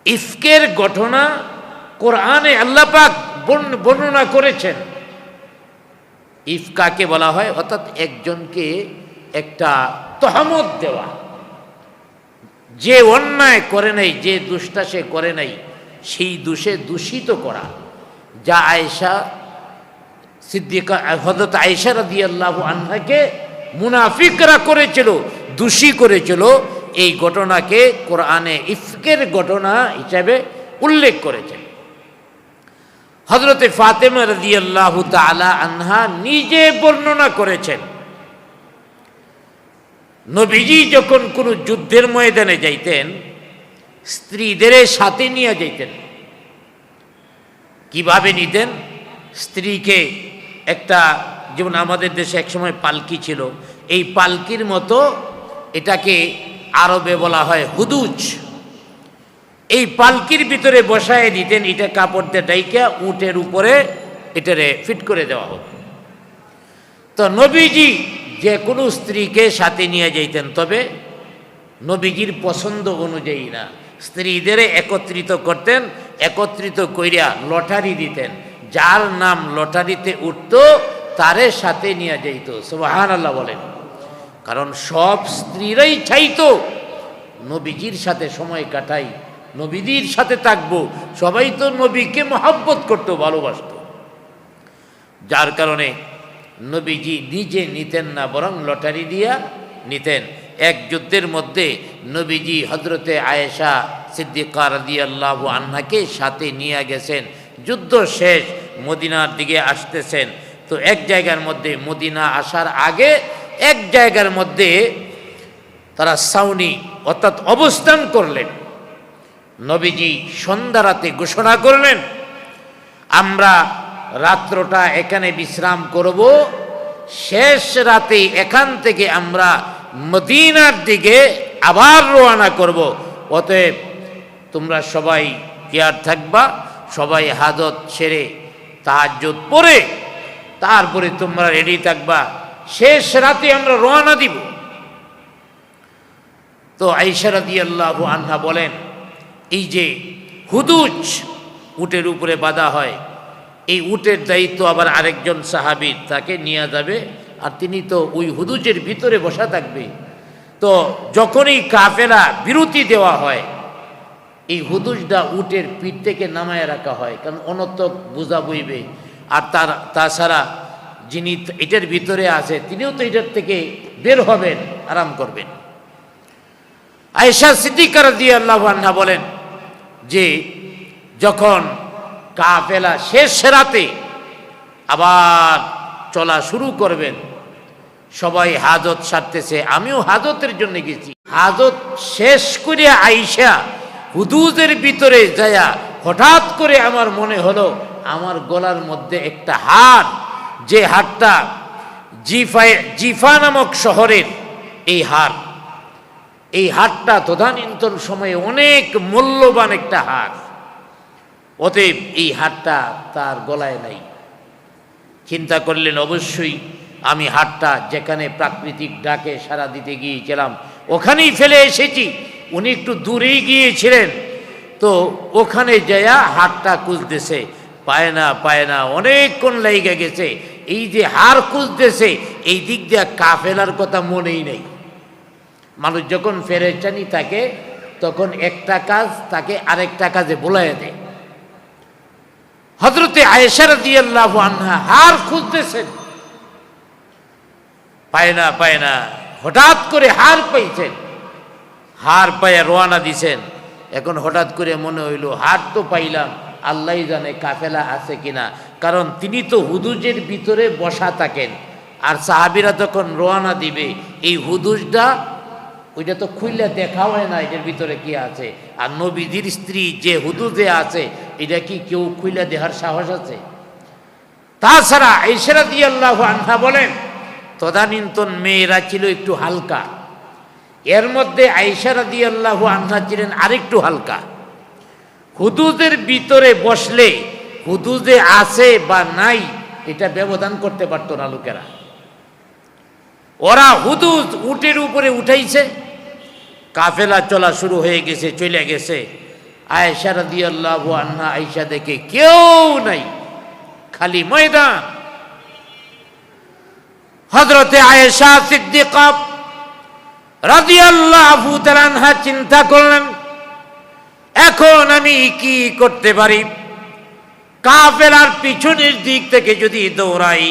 ইফকের ঘটনা কোরআনে আল্লাহ পাক বর্ণনা করেছেন। ইফ কাকে বলা হয়? অর্থাৎ একজনকে একটা তহমত দেওয়া, যে অন্যায় করে নাই, যে দুষ্টা সে করে নাই, সেই দোষে দূষিত করা। যা আয়েশা সিদ্দিকা, হযরত আয়েশা রাদিয়াল্লাহু আনহাকে মুনাফিকরা করেছিল, দোষী করেছিল, এই ঘটনাকে কোরআনে ইফকের ঘটনা হিসাবে উল্লেখ করেছেন। হযরতে ফাতেমা রাদিয়াল্লাহু তাআলা আনহা নিজে বর্ণনা করেছেন, নবীজি যখন কোনো যুদ্ধের ময়দানে যাইতেন, স্ত্রীদের সাথে নিয়ে যাইতেন। কিভাবে নিতেন? স্ত্রীকে একটা, যেমন আমাদের দেশে একসময় পালকি ছিল, এই পালকির মতো, এটাকে আরবে বলা হয় হুদুজ। এই পালকির ভিতরে বসায় দিতেন, এটা কাপড় দিয়ে ডাইকা উটের উপরে এটারে ফিট করে দেওয়া হতো। তো নবীজি যে কোনো স্ত্রীকে সাথে নিয়ে যাইতেন, তবে নবীজির পছন্দ অনুযায়ী না। স্ত্রীদের একত্রিত করতেন, একত্রিত কইরা লটারি দিতেন। যার নাম লটারিতে উঠত তারে সাথে নিয়ে যাইত। সুবহানাল্লাহ বলেন। কারণ সব স্ত্রীরাই চাইতো নবীজির সাথে সময় কাটাই, নবীজির সাথে থাকবো। সবাই তো নবীকে মহব্বত করতো, ভালোবাসতো। যার কারণে নবীজি নিজে নিতেন না, বরং লটারি দিয়া নিতেন। এক যুদ্ধের মধ্যে নবীজি হজরতে আয়েশা সিদ্দিকা রাদিয়াল্লাহু আনহাকে সাথে নিয়ে গেছেন। যুদ্ধ শেষ, মদিনার দিকে আসতেছেন। তো এক জায়গার মধ্যে, মদিনা আসার আগে এক জায়গার মধ্যে তারা ছাউনি অর্থাৎ অবস্থান করলেন। নবীজি সন্ধ্যা রাতে ঘোষণা করলেন, আমরা রাত্রটা এখানে বিশ্রাম করব, শেষ রাতে এখান থেকে আমরা মদিনার দিকে আবার রওনা করব। অতএব তোমরা সবাই তৈয়ার থাকবা, সবাই হাজত সেরে তাহাজ্জুদ পড়ে তারপরে তোমরা রেডি থাকবা, শেষ রাতে আমরা রওনা দিব। তো আয়েশা রাদিয়াল্লাহু আনহা বলেন, এই যে হুদুজ উটের উপরে বাঁধা হয়, এই উটের দায়িত্ব আবার আরেকজন সাহাবীর, তাকে নিয়ে যাবে, আর তিনি তো ওই হুদুজের ভিতরে বসা থাকবে। তো যখনই কাফেলা বিরতি দেওয়া হয়, এই হুদুজটা উটের পিঠ থেকে নামায় রাখা হয়, কারণ অনর্থক বোঝা বইবে। আর তাছাড়া যিনি এটার ভিতরে আছে তিনিও তো এটার থেকে বের হবেন, আরাম করবেন। আয়েশা সিদ্দিকা রাদিয়াল্লাহু আনহা বলেন যে যখন কাফেলা শেষ রাতে আবার চলা শুরু করবেন, সবাই হাজত সারতেছে, আমিও হাজতের জন্য গেছি। হাজত শেষ করে আয়েশা হুদুজের ভিতরে যায়া হঠাৎ করে আমার মনে হলো আমার গলার মধ্যে একটা হার, যে হারটা জিফা নামক শহরের এই হারটা তদানীন্তন সময়ে অনেক মূল্যবান একটা হার। অতএব এই হারটা তার গলায় নাই। চিন্তা করলেন, অবশ্যই আমি হারটা যেখানে প্রাকৃতিক ডাকে সাড়া দিতে গিয়েছিলাম ওখানেই ফেলে এসেছি। উনি একটু দূরেই গিয়েছিলেন, তো ওখানে যায়া হারটা খুঁজতেছে, পায় না, অনেকক্ষণ লেগে গেছে। এই যে হার খুঁজতেছে, এই দিক দিয়ে কাফেলার কথা মনেই নেই। মানুষ যখন ফেরেশতানি থাকে তখন একটা কাজ তাকে আরেকটা কাজে বোলায় দেয়। হযরতে আয়েশা রাদিয়াল্লাহু আনহা হার খুঁজতেছেন, পায় না, হঠাৎ করে হার পাইছেন, হার পাইয়া রওনা দিছেন। এখন হঠাৎ করে মনে হইল হার তো পাইলাম, আল্লাহই জানে কাফেলা আছে কিনা, কারণ তিনি তো হুদুজের ভিতরে বসা থাকেন। আর সাহাবীরা তখন রওনা দিবে, এই হুদুজটা ওইটা তো খুললে দেখা হয় না এটার ভিতরে কি আছে। আর নবীজির স্ত্রী যে হুদুজে আছে, এটা কি কেউ খুলে দেখার সাহস আছে? তাছাড়া আয়েশা রাদিয়াল্লাহু আনহা বলেন, তদানীন্তন মেয়েরা ছিল একটু হালকা, এর মধ্যে আয়েশা রাদিয়াল্লাহু আনহা ছিলেন আরেকটু হালকা। হুদুজের ভিতরে বসলে হুদুজে আছে বা নাই এটা ব্যবধান করতে পারতো না লোকেরা। ওরা হুদুজ উটের উপরে উঠাইছে, কাফেলা চলা শুরু হয়ে গেছে, চলে গেছে। আয়েশা রাদিয়াল্লাহু আনহা আয়েশা দেখে কেউ নাই, খালি ময়দান। হযরতে আয়েশা সিদ্দিকা রাদিয়াল্লাহু তাআলা আনহা চিন্তা করলেন, এখন আমি কি করতে পারি? কাফেলার পিছনের দিক থেকে যদি দৌড়াই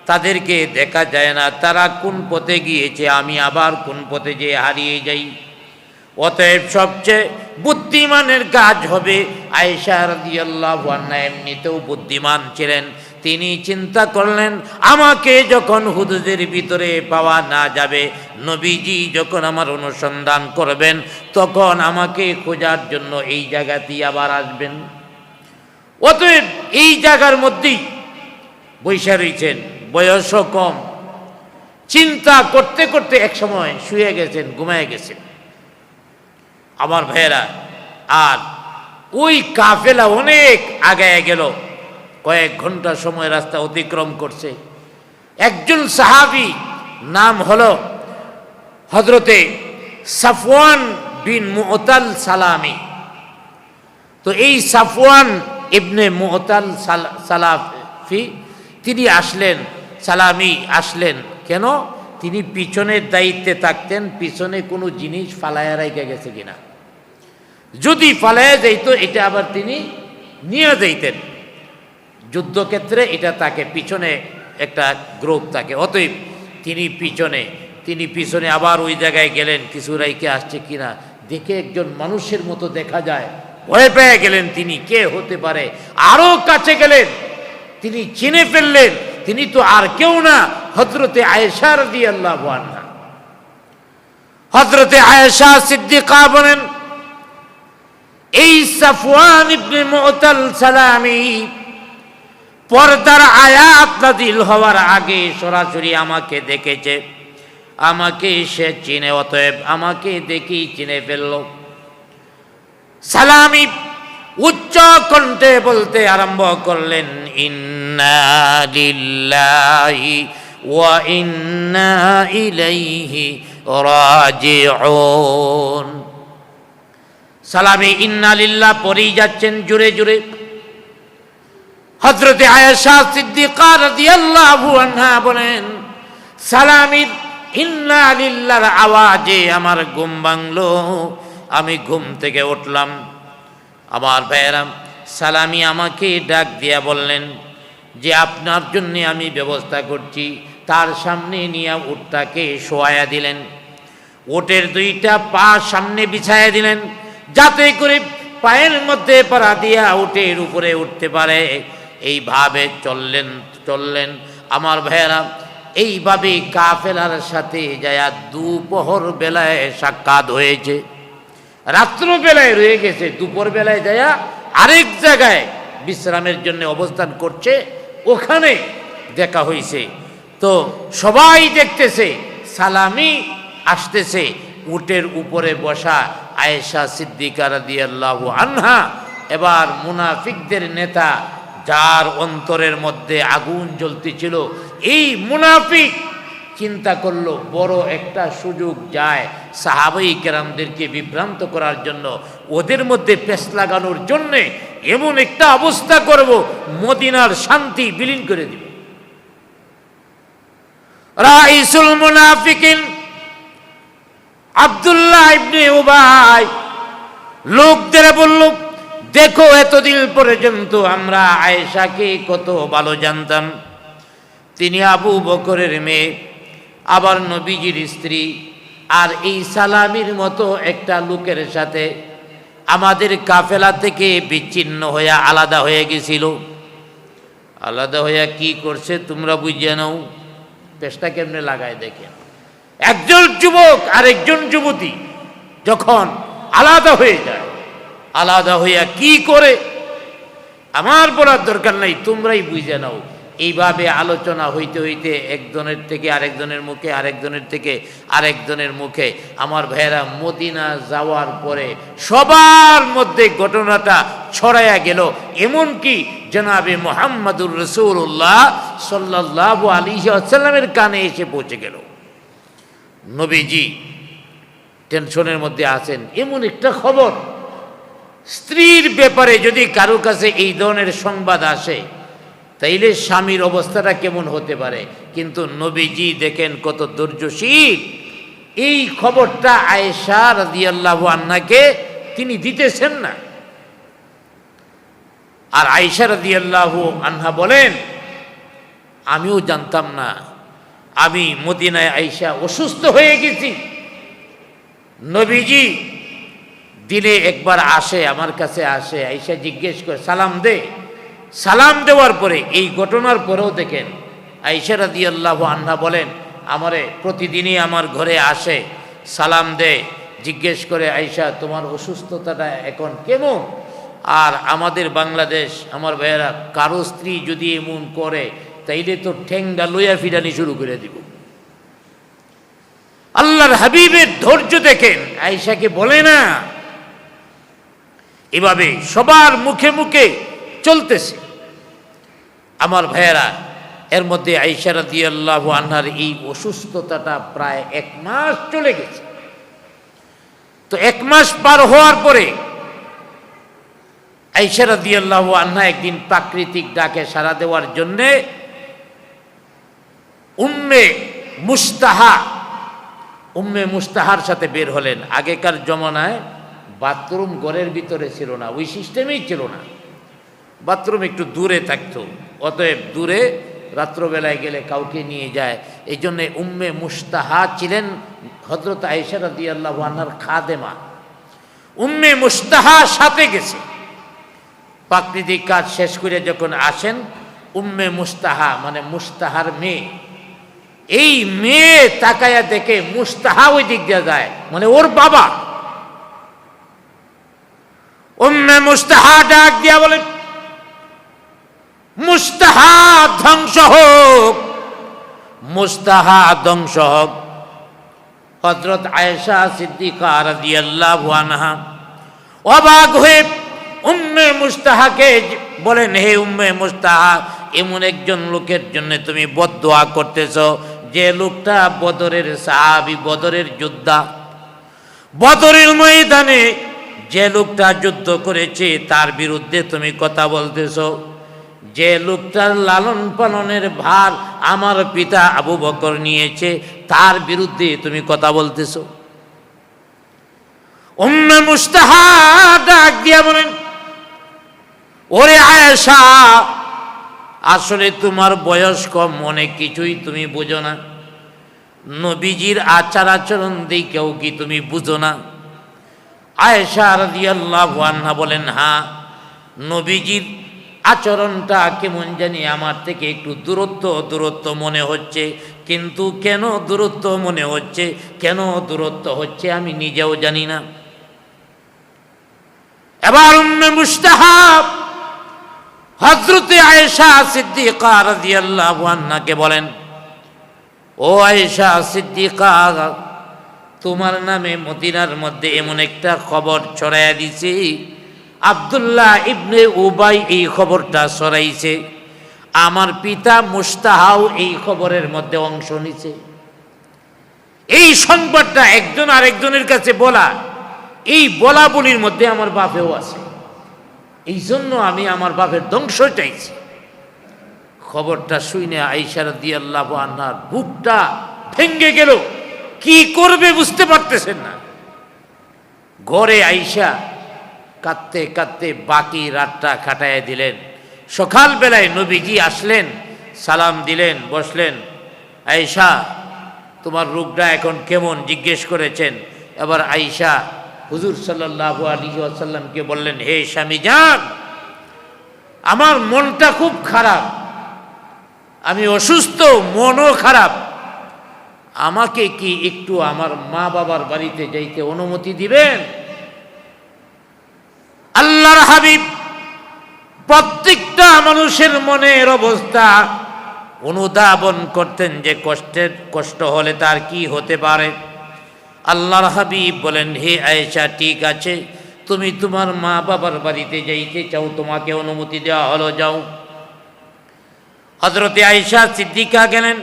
তাদেরকে দেখা যায় না, তারা কোন পথে গিয়েছে, আমি আবার কোন পথে যেয়ে হারিয়ে যাই। অতএব সবচেয়ে বুদ্ধিমানের কাজ হবে, আয়েশা রাদিয়াল্লাহু আনহা এমনিতেও বুদ্ধিমান ছিলেন, তিনি চিন্তা করলেন আমাকে যখন হুদুজের ভিতরে পাওয়া না যাবে, নবীজি যখন আমার অনুসন্ধান করবেন তখন আমাকে খোঁজার জন্য এই জায়গাতেই আবার আসবেন। অতএব এই জায়গার মধ্যেই বৈশা রয়েছেন, বয়সও কম। চিন্তা করতে করতে এক সময় শুয়ে গেছেন, ঘুমায় গেছেন। আমার ভাইয়েরা, আর ওই কাফেলা অনেক আগায় গেল, কয়েক ঘন্টা সময় রাস্তা অতিক্রম করছে। একজন সাহাবী, নাম হলো হযরতে সাফওয়ান বিন মুআতাল সালামি। তো এই সাফওয়ান ইবনে মুআতাল সালাফি তিনি আসলেন, সালামি আসলেন কেন? তিনি পিছনের দায়িত্বে থাকতেন, পিছনে কোনো জিনিস ফালায়া রেখে গেছে কিনা, যদি ফালায়া যাইতো এটা আবার তিনি নিয়ে যাইতেন। যুদ্ধক্ষেত্রে এটা তাকে পিছনে একটা গ্রুপ থাকে, অতএব তিনি পিছনে আবার ওই জায়গায় গেলেন, কিছু রাইকে আসছে কিনা দেখে একজন মানুষের মতো দেখা যায়, ভয় পেয়ে গেলেন তিনি, কে হতে পারে। আরো কাছে গেলেন, তিনি চিনে ফেললেন তিনি তো আর কেউ না, হযরতে আয়েশা রাদিয়াল্লাহু আনহা। হযরতে আয়েশা সিদ্দিকা বলেন, এই সাফওয়ান ইবনে মুআতাল সালামি পর্দার আয়াত নাযিল হওয়ার আগে সরাসরি আমাকে দেখেছে, আমাকে সে চিনে, অতএব আমাকে দেখেই চিনে ফেলল। সালামি উচ্চ কণ্ঠে বলতে আরম্ভ করলেন, ইন্না লিল্লাহি ওয়া ইন্না ইলাইহি রাজিউন। সালামি ইন্না লিল্লাহ পড়েই যাচ্ছেন জোরে জোরে। হযরতে আয়েশা সিদ্দিকা রাদিয়াল্লাহু আনহা বলেন, সালামির ইন্না লিল্লাহর আওয়াজে আমার ঘুম ভাঙলো, আমি ঘুম থেকে উঠলাম। আমার ভাইয়েরা, সালামি আমাকে ডাক দিয়া বললেন যে আপনার জন্য আমি ব্যবস্থা করছি। তার সামনে নিয়ে উটটাকে শোয়ায়া দিলেন, উটের দুইটা পা সামনে বিছায়া দিলেন যাতে করে পায়ের মধ্যে পাড়া দিয়া উটের উপরে উঠতে পারে। এইভাবে চললেন আমার ভাইয়েরা। এইভাবে কাফেলার সাথে যায়া দুপুর বেলায় সাক্ষাৎ হয়েছে, রাত্র বেলায় রয়ে গেছে, দুপুর বেলায় যায়া আরেক জায়গায় বিশ্রামের জন্য অবস্থান করছে, ওখানে দেখা হয়েছে। তো সবাই দেখতেছে সালামি আসতেছে, উটের উপরে বসা আয়েশা সিদ্দিকা রাদিয়াল্লাহু আনহা। এবার মুনাফিকদের নেতা, যার অন্তরের মধ্যে আগুন জ্বলতেছিল, এই মুনাফিক চিন্তা করলো বড় একটা সুযোগ যায় সাহাবাই কেরামদেরকে বিভ্রান্ত করার জন্য, ওদের মধ্যে পেশ লাগানোর জন্যে এমন একটা অবস্থা করব মদিনার শান্তি বিলীন করে দিব। রাইসুল মুনাফিকিন আব্দুল্লাহ ইবনে উবাই লোকদের বলল, দেখো এতদিন পর্যন্ত আমরা আয়েশাকে কত ভালো জানতাম, তিনি আবু বকরের মেয়ে, আবার নবীজির স্ত্রী, আর এই সালামির মতো একটা লোকের সাথে আমাদের কাফেলা থেকে বিচ্ছিন্ন হয়ে আলাদা হয়ে গেছিল। আলাদা হইয়া কি করছে তোমরা বুঝিয়ে নাও। পেশটা কেমনে লাগায় দেখেন, একজন যুবক আর একজন যুবতী যখন আলাদা হয়ে যায়, আলাদা হইয়া কি করে আমার বলার দরকার নাই, তোমরাই বুঝে নাও। এইভাবে আলোচনা হইতে হইতে একজনের থেকে আরেকজনের মুখে, আরেকজনের থেকে আরেকজনের মুখে, আমার ভাইয়েরা মদিনা যাওয়ার পরে সবার মধ্যে ঘটনাটা ছড়াইয়া গেল। এমনকি জনাবে মুহাম্মদুর রাসূলুল্লাহ সাল্লাল্লাহু আলাইহি ওয়াসাল্লামের কানে এসে পৌঁছে গেল। নবীজি টেনশনের মধ্যে আছেন, এমন একটা খবর, স্ত্রীর ব্যাপারে যদি কারো কাছে এই ধরনের সংবাদ আসে তাইলে স্বামীর অবস্থাটা কেমন হতে পারে। কিন্তু নবীজি দেখেন কত ধৈর্যশীল, এই খবরটা আয়েশা রাদিয়াল্লাহু আনহাকে তিনি দিতেছেন না। আর আয়েশা রাদিয়াল্লাহু আনহা বলেন, আমিও জানতাম না, আমি মদিনায় আয়েশা অসুস্থ হয়ে গেছি। নবীজি দিনে একবার আসে, আমার কাছে আসে, আয়েশা জিজ্ঞেস করে সালাম দে। সালাম দেওয়ার পরে এই ঘটনার পরেও দেখেন আয়েশা রাদিয়াল্লাহু আনহা বলেন, আমারে প্রতিদিনই আমার ঘরে আসে, সালাম দে, জিজ্ঞেস করে আয়েশা তোমার অসুস্থতাটা এখন কেমন। আর আমাদের বাংলাদেশ আমার ভাইয়েরা, কারো স্ত্রী যদি এমন করে তাইলে তো ঠেঙ্গা লইয়া ফিরানি শুরু করে দিব। আল্লাহর হাবিবের ধৈর্য দেখেন, আয়েশাকে বলে না, এভাবে সবার মুখে মুখে চলতেছে। আমার ভাইয়েরা, এর মধ্যে আয়েশা রাদিয়াল্লাহু আনহার এই অসুস্থতাটা প্রায় 1 মাস চলে গেছে। তো 1 মাস পার হওয়ার পরে আয়েশা রাদিয়াল্লাহু আনহা একদিন প্রাকৃতিক ডাকে সাড়া দেওয়ার জন্যে উম্মে মুস্তাহার সাথে বের হলেন। আগেকার জমানায় বাথরুম ঘরের ভিতরে ছিল না, ওই সিস্টেমেই ছিল না। বাথরুম একটু দূরে থাকতো, অতএব দূরে রাত্রবেলায় গেলে কাউকে নিয়ে যায়। এই জন্যে উম্মে মুস্তাহা ছিলেন হযরত আয়েশা রাদিয়াল্লাহু আনহার খাদেমা। উম্মে মুস্তাহা সাথে গেছে, প্রাকৃতিক কাজ শেষ করে যখন আসেন, উম্মে মুস্তাহা মানে মুস্তাহার মেয়ে, এই মেয়ে তাকায়া দেখে মুস্তাহা ওই দিক দিয়ে যায়, মানে ওর বাবা। উম্মে মুস্তাহা ডাক দিয়া বলে, মুস্তাহা ধ্বংস হোক, মুস্তাহা ধ্বংস হোক। হযরত আয়েশা সিদ্দিকা রাদিয়াল্লাহু আনহা অবাক হয়ে উম্মে মুস্তাহাকে বলেন, হে উম্মে মুস্তাহা, এমন একজন লোকের জন্য তুমি বদদোয়া করতেছ যে লোকটা বদরের সাহাবী, বদরের যোদ্ধা, বদরের ময়দানে যে লোকটা যুদ্ধ করেছে তার বিরুদ্ধে তুমি কথা বলতেছ, যে লোকটার লালন পালনের ভার আমার পিতা আবু বকর নিয়েছে তার বিরুদ্ধে তুমি কথা বলতেছ। উম্মে মুস্তাহা ডাক দিয়া বলেন, ওরে আয়েশা, আসলে তোমার বয়স কম, অনেক কিছুই তুমি বুঝো না। নবীজির আচার আচরণ দেখেও কি তুমি বুঝো না? আয়েশা রাদিয়াল্লাহু আনহা বলেন, হ্যাঁ, নবীজির আচরণটা কেমন জানি আমার থেকে একটু দূরত্ব মনে হচ্ছে, কিন্তু কেন দূরত্ব মনে হচ্ছে, কেন দূরত্ব হচ্ছে আমি নিজেও জানি না। এবার উম্মে মুস্তাহা হযরতে আয়েশা সিদ্দিকা রাদিয়াল্লাহু আনহাকে বলেন, ও আয়েশা সিদ্দিকা, তোমার নামে মদিনার মধ্যে এমন একটা খবর ছড়াইয়া দিছে, আব্দুল্লাহ ইবনে উবাই এই খবরটা ছড়াইছে, আমার পিতা মুস্তাহাও এই খবরের মধ্যে অংশ নিছে। এই সংবাদটা একজন আরেকজনের কাছে বলা, এই বলা বলির মধ্যে আমার বাপেও আছে, এই জন্য আমি আমার বাপের ধ্বংস চাইছি। খবরটা শুনে আয়েশা রাদিয়াল্লাহু আনহার বুকটা ভেঙে গেল, কি করবে বুঝতে পারতেছেন না। ঘরে আয়েশা কাঁদতে কাঁদতে বাকি রাতটা কাটাইয়া দিলেন। সকালবেলায় নবীজি আসলেন, সালাম দিলেন, বসলেন। আয়েশা, তোমার রোগটা এখন কেমন জিজ্ঞেস করেছেন। এবার আয়েশা হুজুর সাল্লাল্লাহু আলাইহি ওয়াসাল্লামকে বললেন, হে স্বামী যান, আমার মনটা খুব খারাপ, আমি অসুস্থ, মনও খারাপ, আমাকে কি একটু আমার মা বাবার বাড়িতে যাইতে অনুমতি দিবেন? আল্লাহর হাবিব প্রত্যেকটা মানুষের মনের অবস্থা অনুধাবন করতেন, যে কষ্ট হলে তার কি হতে পারে। আল্লাহর হাবিব বলেন, হে আয়েশা, ঠিক আছে, তুমি তোমার মা বাবার বাড়িতে যাইতে চাও, তোমাকে অনুমতি দেওয়া হলো, যাও। হযরতে আয়েশা সিদ্দিকা গেলেন,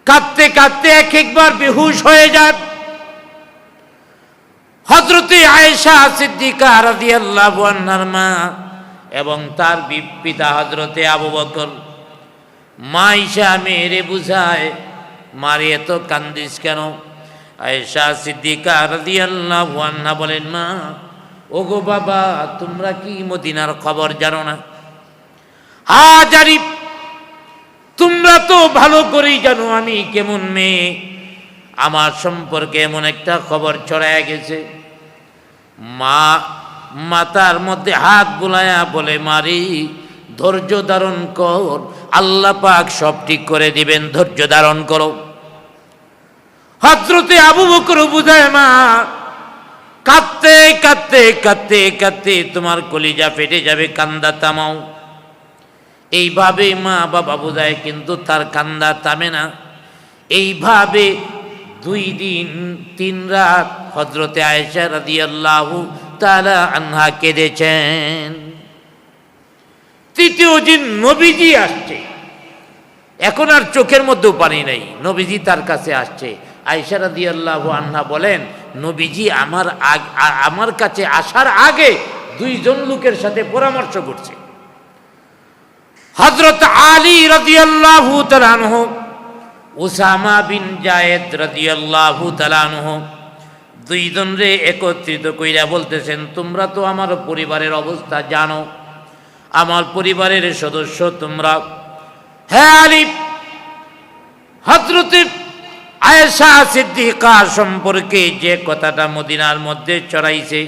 কাঁদতে কাঁদতে একবার বেহুশ হয়ে যান। হযরতে আয়েশা সিদ্দিকা রাদিয়াল্লাহু আনহার মা এবং তার পিতা হযরতে আবু বকর, মা আয়েশা মেরে বুঝায়, মারে এত কান্দিস কেন? আয়েশা সিদ্দিকা রাদিয়াল্লাহু আনহা বলেন, মা, ওগো বাবা, তোমরা কি মদিনার খবর জানো না? হ্যাঁ জানি, তোমরা তো ভালো করেই জানো আমি কেমন মেয়ে, আমার সম্পর্কে এমন একটা খবর ছড়ায় গেছে। মা মাথার মধ্যে হাত বুলায়া বলে, মারি, ধৈর্য ধারণ কর, আল্লাহ পাক সব ঠিক করে দিবেন, ধৈর্য ধারণ করো। হযরতে আবু বকর বুঝায়, মা, কাঁদতে কাঁদতে কাঁদতে কাঁদতে তোমার কলিজা ফেটে যাবে, কান্দা থামাও। এইভাবে মা বাবা বুঝায়, কিন্তু তার কান্দা থামে না। এইভাবে 2 দিন 3 রাত হযরতে আয়েশা রাদিয়াল্লাহু তাআলা আনহা কেঁদেছেন। তৃতীয় দিন নবীজি আসছে, এখন আর চোখের মধ্যেও পানি নেই, নবীজি তার কাছে আসছে। আয়েশা রাদিয়াল্লাহু আনহা বলেন, নবীজি আমার কাছে আসার আগে 2 জন লোকের সাথে পরামর্শ করছে। হযরত আলী রাদিয়াল্লাহু তাআলা আনহু, উসামা বিন জায়েদ রাদিয়াল্লাহু তাআলা আনহু, 2 জনরে একত্রিত কইরা বলতেছেন, তোমরা তো আমার পরিবারের অবস্থা জানো, আমার পরিবারের সদস্য তোমরা। হে আলী, হযরত আয়েশা সিদ্দিকা সম্পর্কে যে কথাটা মদিনার মধ্যে ছড়াইছে,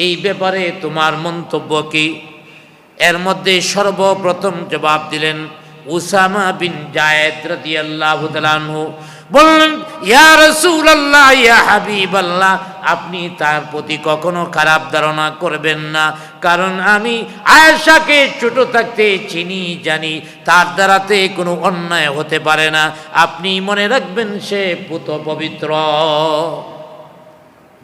এই ব্যাপারে তোমার মন্তব্য কি? এর মধ্যে সর্বপ্রথম জবাব দিলেন উসামা বিন জায়েদ রাদিয়াল্লাহু তাআলা আনহু। বললেন, ইয়া রাসূলুল্লাহ, ইয়া হাবিবাল্লাহ, আপনি তার প্রতি কখনো খারাপ ধারণা করবেন না, কারণ আমি আয়েশাকে ছোট থাকতে চিনি, জানি তার দ্বারাতে কোনো অন্যায় হতে পারে না। আপনি মনে রাখবেন সে পুত পবিত্র।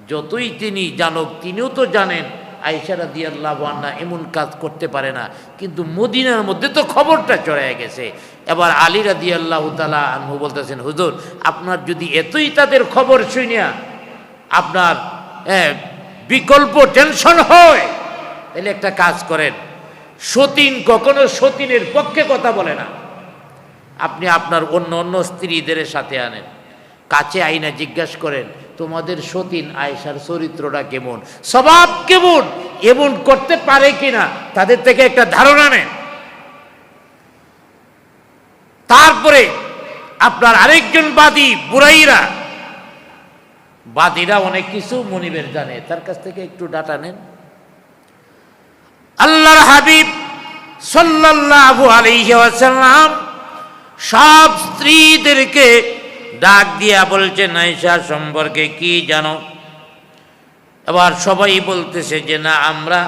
যতই তিনি জানুক, তিনিও তো জানেন আয়েশা রাদিয়াল্লাহু আনহা এমন কাজ করতে পারে না, কিন্তু মদিনার মধ্যে তো খবরটা ছড়ায় গেছে। এবার আলী রাদিয়াল্লাহু তাআলা আনহু বলতেছেন, হুজুর, আপনার যদি এতই তাদের খবর শুনিয়া আপনার বিকল্প টেনশন হয়, তাহলে একটা কাজ করেন, সতীন কখনো সতীনের পক্ষে কথা বলে না, আপনি আপনার অন্য অন্য স্ত্রীদের সাথে আনেন, কাছে আইনা জিজ্ঞাসা করেন তোমাদের সতীন আয়েশার চরিত্রটা কেমন, স্বভাব কেমন, এমন করতে পারে কিনা, তাদের থেকে একটা ধারণা নেন। তারপরে আপনার আরেকজন বাদী বুরাইরা, বাদীরা অনেক কিছু মনিবের জানে, তার কাছ থেকে একটু ডাটা নেন। আল্লাহর হাবিব সাল্লাল্লাহু আলাইহি ওয়াসাল্লাম সব স্ত্রীদেরকে ডাক দিয়া বলছেন, আয়েশা সম্পর্কে কি জানো? এবার সবাই বলতেছে যে না, আমরা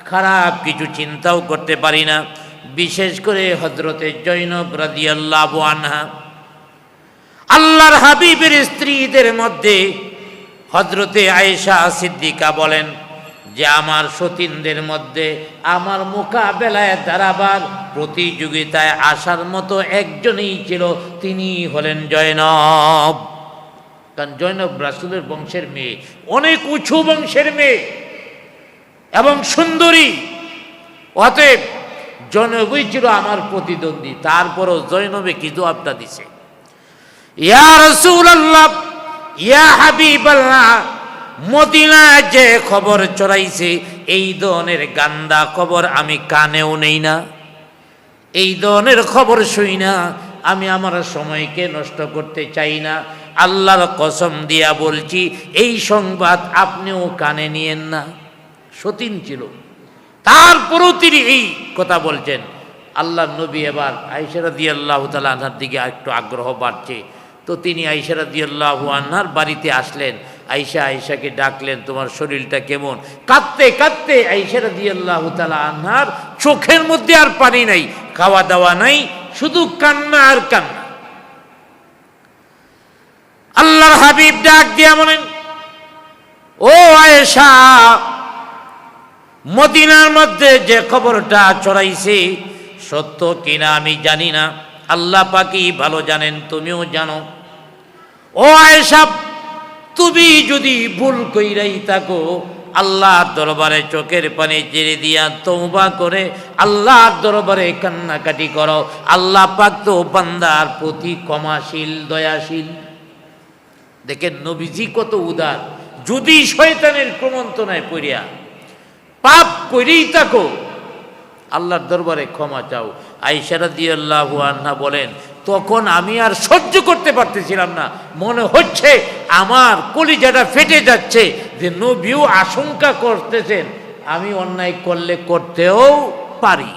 খারাপ কিছু চিন্তাও করতে পারি না, বিশেষ করে হযরতে জৈনব রাদিয়াল্লাহু আনহা। আল্লাহর হাবিবের স্ত্রীদের মধ্যে হযরতে আয়েশা সিদ্দিকা বলেন যে আমার সতীনদের মধ্যে আমার মোকাবেলায় দাঁড়াবার, প্রতিযোগিতায় আসার মতো একজনই ছিল, তিনি হলেন জয়নব। কারণ জয়নব রাসূলের বংশের মেয়ে, অনেক উঁচু বংশের মেয়ে এবং সুন্দরী, অতএব জয়নবই ছিল আমার প্রতিদ্বন্দ্বী। তারপরও জয়নবে কি জবাবটা দিছে, ইয়া রাসূলুল্লাহ, ইয়া হাবিবাল্লাহ, মদিনায় যে খবর ছড়াইছে, এই ধরনের গান্দা খবর আমি কানেও নেই না, এই ধরনের খবর শুই না, আমি আমার সময়কে নষ্ট করতে চাই না। আল্লাহর কসম দিয়া বলছি, এই সংবাদ আপনিও কানে নিয়েন না। সতীন ছিল, তারপরও তিনি এই কথা বলছেন। আল্লাহর নবী এবার আয়েশা রাদিয়াল্লাহু তাআলা আনহার দিকে একটু আগ্রহ বাড়ছে, তো তিনি আয়েশা রাদিয়াল্লাহু আনহার বাড়িতে আসলেন। আয়েশাকে ডাকলেন, তোমার শরীরটা কেমন? কাঁদতে কাঁদতে আয়েশা রাদিয়াল্লাহু তাআলা আনহার চোখের মধ্যে আর পানি নাই, খাওয়া দাওয়া নাই, শুধু কান্না আর কান্না। আল্লাহর হাবিব ডাক দিয়া বলেন, ও আয়েশা, মদিনার মধ্যে যে খবরটা ছড়াইছে সত্য কিনা আমি জানি না, আল্লাহ পাকই ভালো জানেন, তুমিও জানো। ও আয়েশা, তুমি যদি ভুল কইরাই থাকো, আল্লাহর দরবারে চোখের পানি ছেড়ে দিয়া তওবা করে আল্লাহর দরবারে কান্নাকাটি করো। আল্লাহ পাক তো বান্দার প্রতি ক্ষমাশীল, দয়াশীল। দেখেন নবীজি কত উদার। যদি শয়তানের প্রমন্ত্রণায় পড়িয়া পাপ করেই থাকো, আল্লাহর দরবারে ক্ষমা চাও। আয়েশা রাদিয়াল্লাহু আনহা বলেন, তখন আমি আর সহ্য করতে পারতেছিলাম না, মনে হচ্ছে আমার কলিজাটা ফেটে যাচ্ছে, যে নবীও আশঙ্কা করতেছেন আমি অন্যায় করলে করতেও পারি।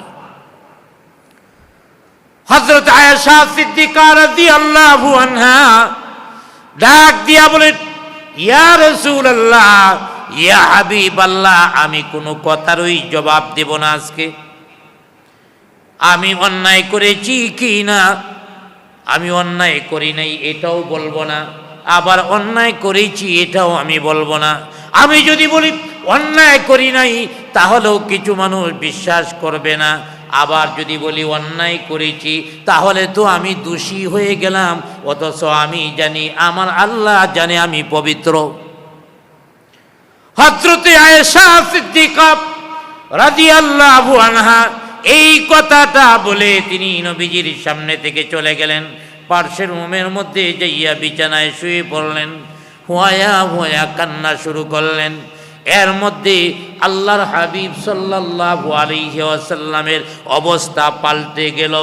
হযরত আয়েশা সিদ্দিকা রাদিয়াল্লাহু আনহা ডাক দিয়া বলেন, ইয়া রাসূলুল্লাহ, ইয়া হাবিবাল্লাহ, আমি কোনো কথারই জবাব দেব না আজকে। আমি অন্যায় করেছি কি না, আমি অন্যায় করি নাই এটাও বলবো না, আবার অন্যায় করেছি এটাও আমি বলবো না। আমি যদি বলি অন্যায় করি নাই, তাহলেও কিছু মানুষ বিশ্বাস করবে না, আবার যদি বলি অন্যায় করেছি, তাহলে তো আমি দোষী হয়ে গেলাম। অথচ আমি জানি, আমার আল্লাহ জানে আমি পবিত্র। হযরতে আয়েশা সিদ্দিকা রাদিয়াল্লাহু আনহা এই কথাটা বলে তিনি নবীজির সামনে থেকে চলে গেলেন। পার্শ্বের রুমের মধ্যে যাইয়া বিছানায় শুয়ে পড়লেন, হুয়া হুয়া কান্না শুরু করলেন। এর মধ্যে আল্লাহর হাবিব সাল্লাল্লাহু আলাইহি ওয়াসাল্লামের অবস্থা পাল্টে গেল।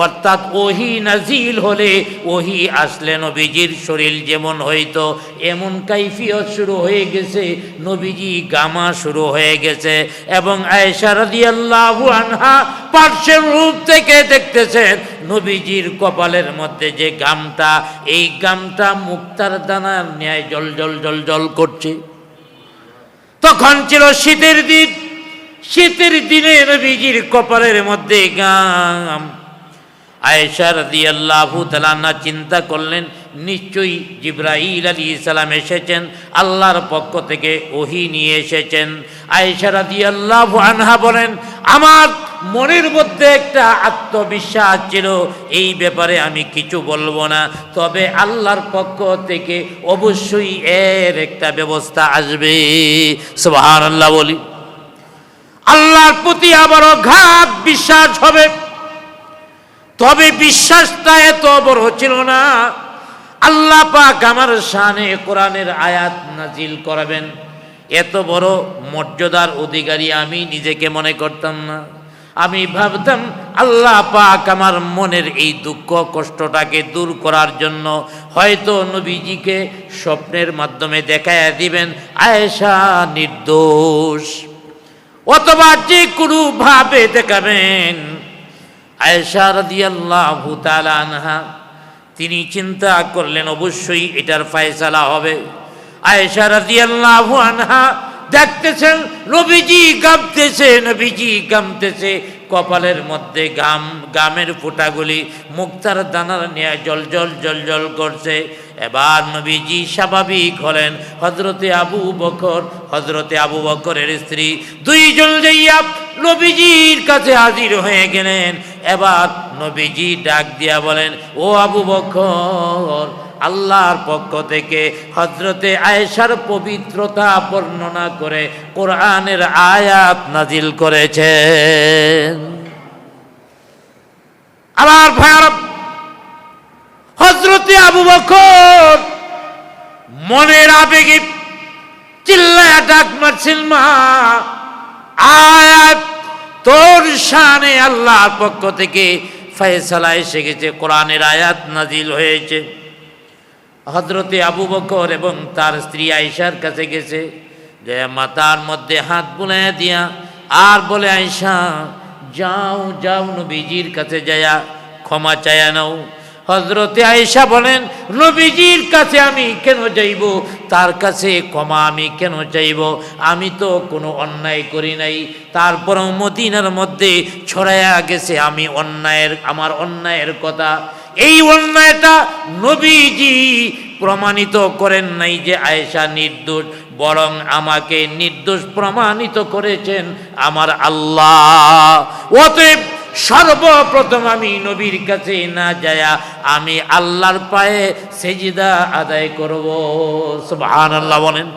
অর্থাৎ ওহী নাজিল হলে ওহী আসলে নবীজির শরীর যেমন হইতো এমন কাইফিয়ত শুরু হয়ে গেছে, নবীজি গামা শুরু হয়ে গেছে। এবং আয়েশা রাদিয়াল্লাহু আনহা পার্শ্বের রূপ থেকে দেখতেছেন নবীজির কপালের মধ্যে যে গামটা, এই গামটা মুক্তার দানার ন্যায় জল জল জল জল করছে। তখন ছিল শীতের দিন, শীতের দিনে নবীজির কপালের মধ্যে গাম। আয়েশা রাদিয়াল্লাহু তাআলা আনহা চিন্তা করলেন নিশ্চয়ই জিবরাইল আলাইহিস সালাম এসেছেন, আল্লাহর পক্ষ থেকে ওহী নিয়ে এসেছেন। আয়েশা রাদিয়াল্লাহু আনহা বলেন, আমার মনের মধ্যে একটা আত্মবিশ্বাস ছিল, এই ব্যাপারে আমি কিছু বলবো না, তবে আল্লাহর পক্ষ থেকে অবশ্যই এর একটা ব্যবস্থা আসবে। সুবহানাল্লাহ বলি। আল্লাহর প্রতি আবারও ঘাত বিশ্বাস হবে। তবে বিশ্বাসটা এত বড় ছিল না। আল্লাহ পাক আমার শানে কোরআনের আয়াত নাজিল করাবেন, এত বড় মর্যাদার অধিকারী আমি নিজেকে মনে করতাম না। আমি ভাবতাম আল্লাহ পাক আমার মনের এই দুঃখ কষ্টটাকে দূর করার জন্য হয়তো নবীজিকে স্বপ্নের মাধ্যমে দেখাইয়া দিবেন আয়েশা নির্দোষ, অথবা যে কোনো ভাবে দেখাবেন। আয়েশা রাদিয়াল্লাহু তাআলা আনহা তিনি চিন্তা করলেন অবশ্যই এটার ফয়সালা হবে। আয়েশা রাদিয়াল্লাহু আনহা দেখতেছেন নবীজি কাঁপতেছে, নবীজি কাঁপতেছে, কপালের মধ্যে গামের ফোঁটাগুলি মুক্তার দানার নিয়ে জল জল জল জল করছে। এবার নবীজি স্বাভাবিক হলেন। হযরতে আবু বকরের স্ত্রী দুইজন যাইয়া নবীজির কাছে হাজির হয়ে গেলেন। এবার নবীজি ডাক দিয়া বলেন, ও আবু বকর, আল্লাহর পক্ষ থেকে হযরতে আয়েশার পবিত্রতা বর্ণনা করে কোরআনের আয়াত নাজিল করেছেন। আমার ভাইরা, হযরতে আবু বকর মনের আবেগে চিল্লায়া ডাক মারছেন, মা, আয়াত তোর শানে আল্লাহর পক্ষ থেকে ফয়সালা এসে গেছে, কোরআনের আয়াত নাজিল হয়েছে। হযরতে আবু বকর এবং তার স্ত্রী আয়েশার কাছে গেছে, যে মাথার মধ্যে হাত বুলাইয়া দিয়া আর বলে, আয়েশা যাও যাও নবীজির কাছে যায়া ক্ষমা চায়া নাও। হযরতে আয়েশা বলেন, নবীজির কাছে আমি কেন যাইব, তার কাছে ক্ষমা আমি কেন চাইব, আমি তো কোনো অন্যায় করি নাই। তারপরও মদিনার মধ্যে ছড়াইয়া গেছে আমার অন্যায়ের কথা। এই অন্যায়টা নবীজি প্রমাণিত করেন নাই যে আয়েশা নির্দোষ, বরং আমাকে নির্দোষ প্রমাণিত করেছেন আমার আল্লাহ। অতএব সর্বপ্রথম আমি নবীর কাছে না যায়া আমি আল্লাহর পায়ে সেজদা আদায় করব। সুবহানাল্লাহ বলেন।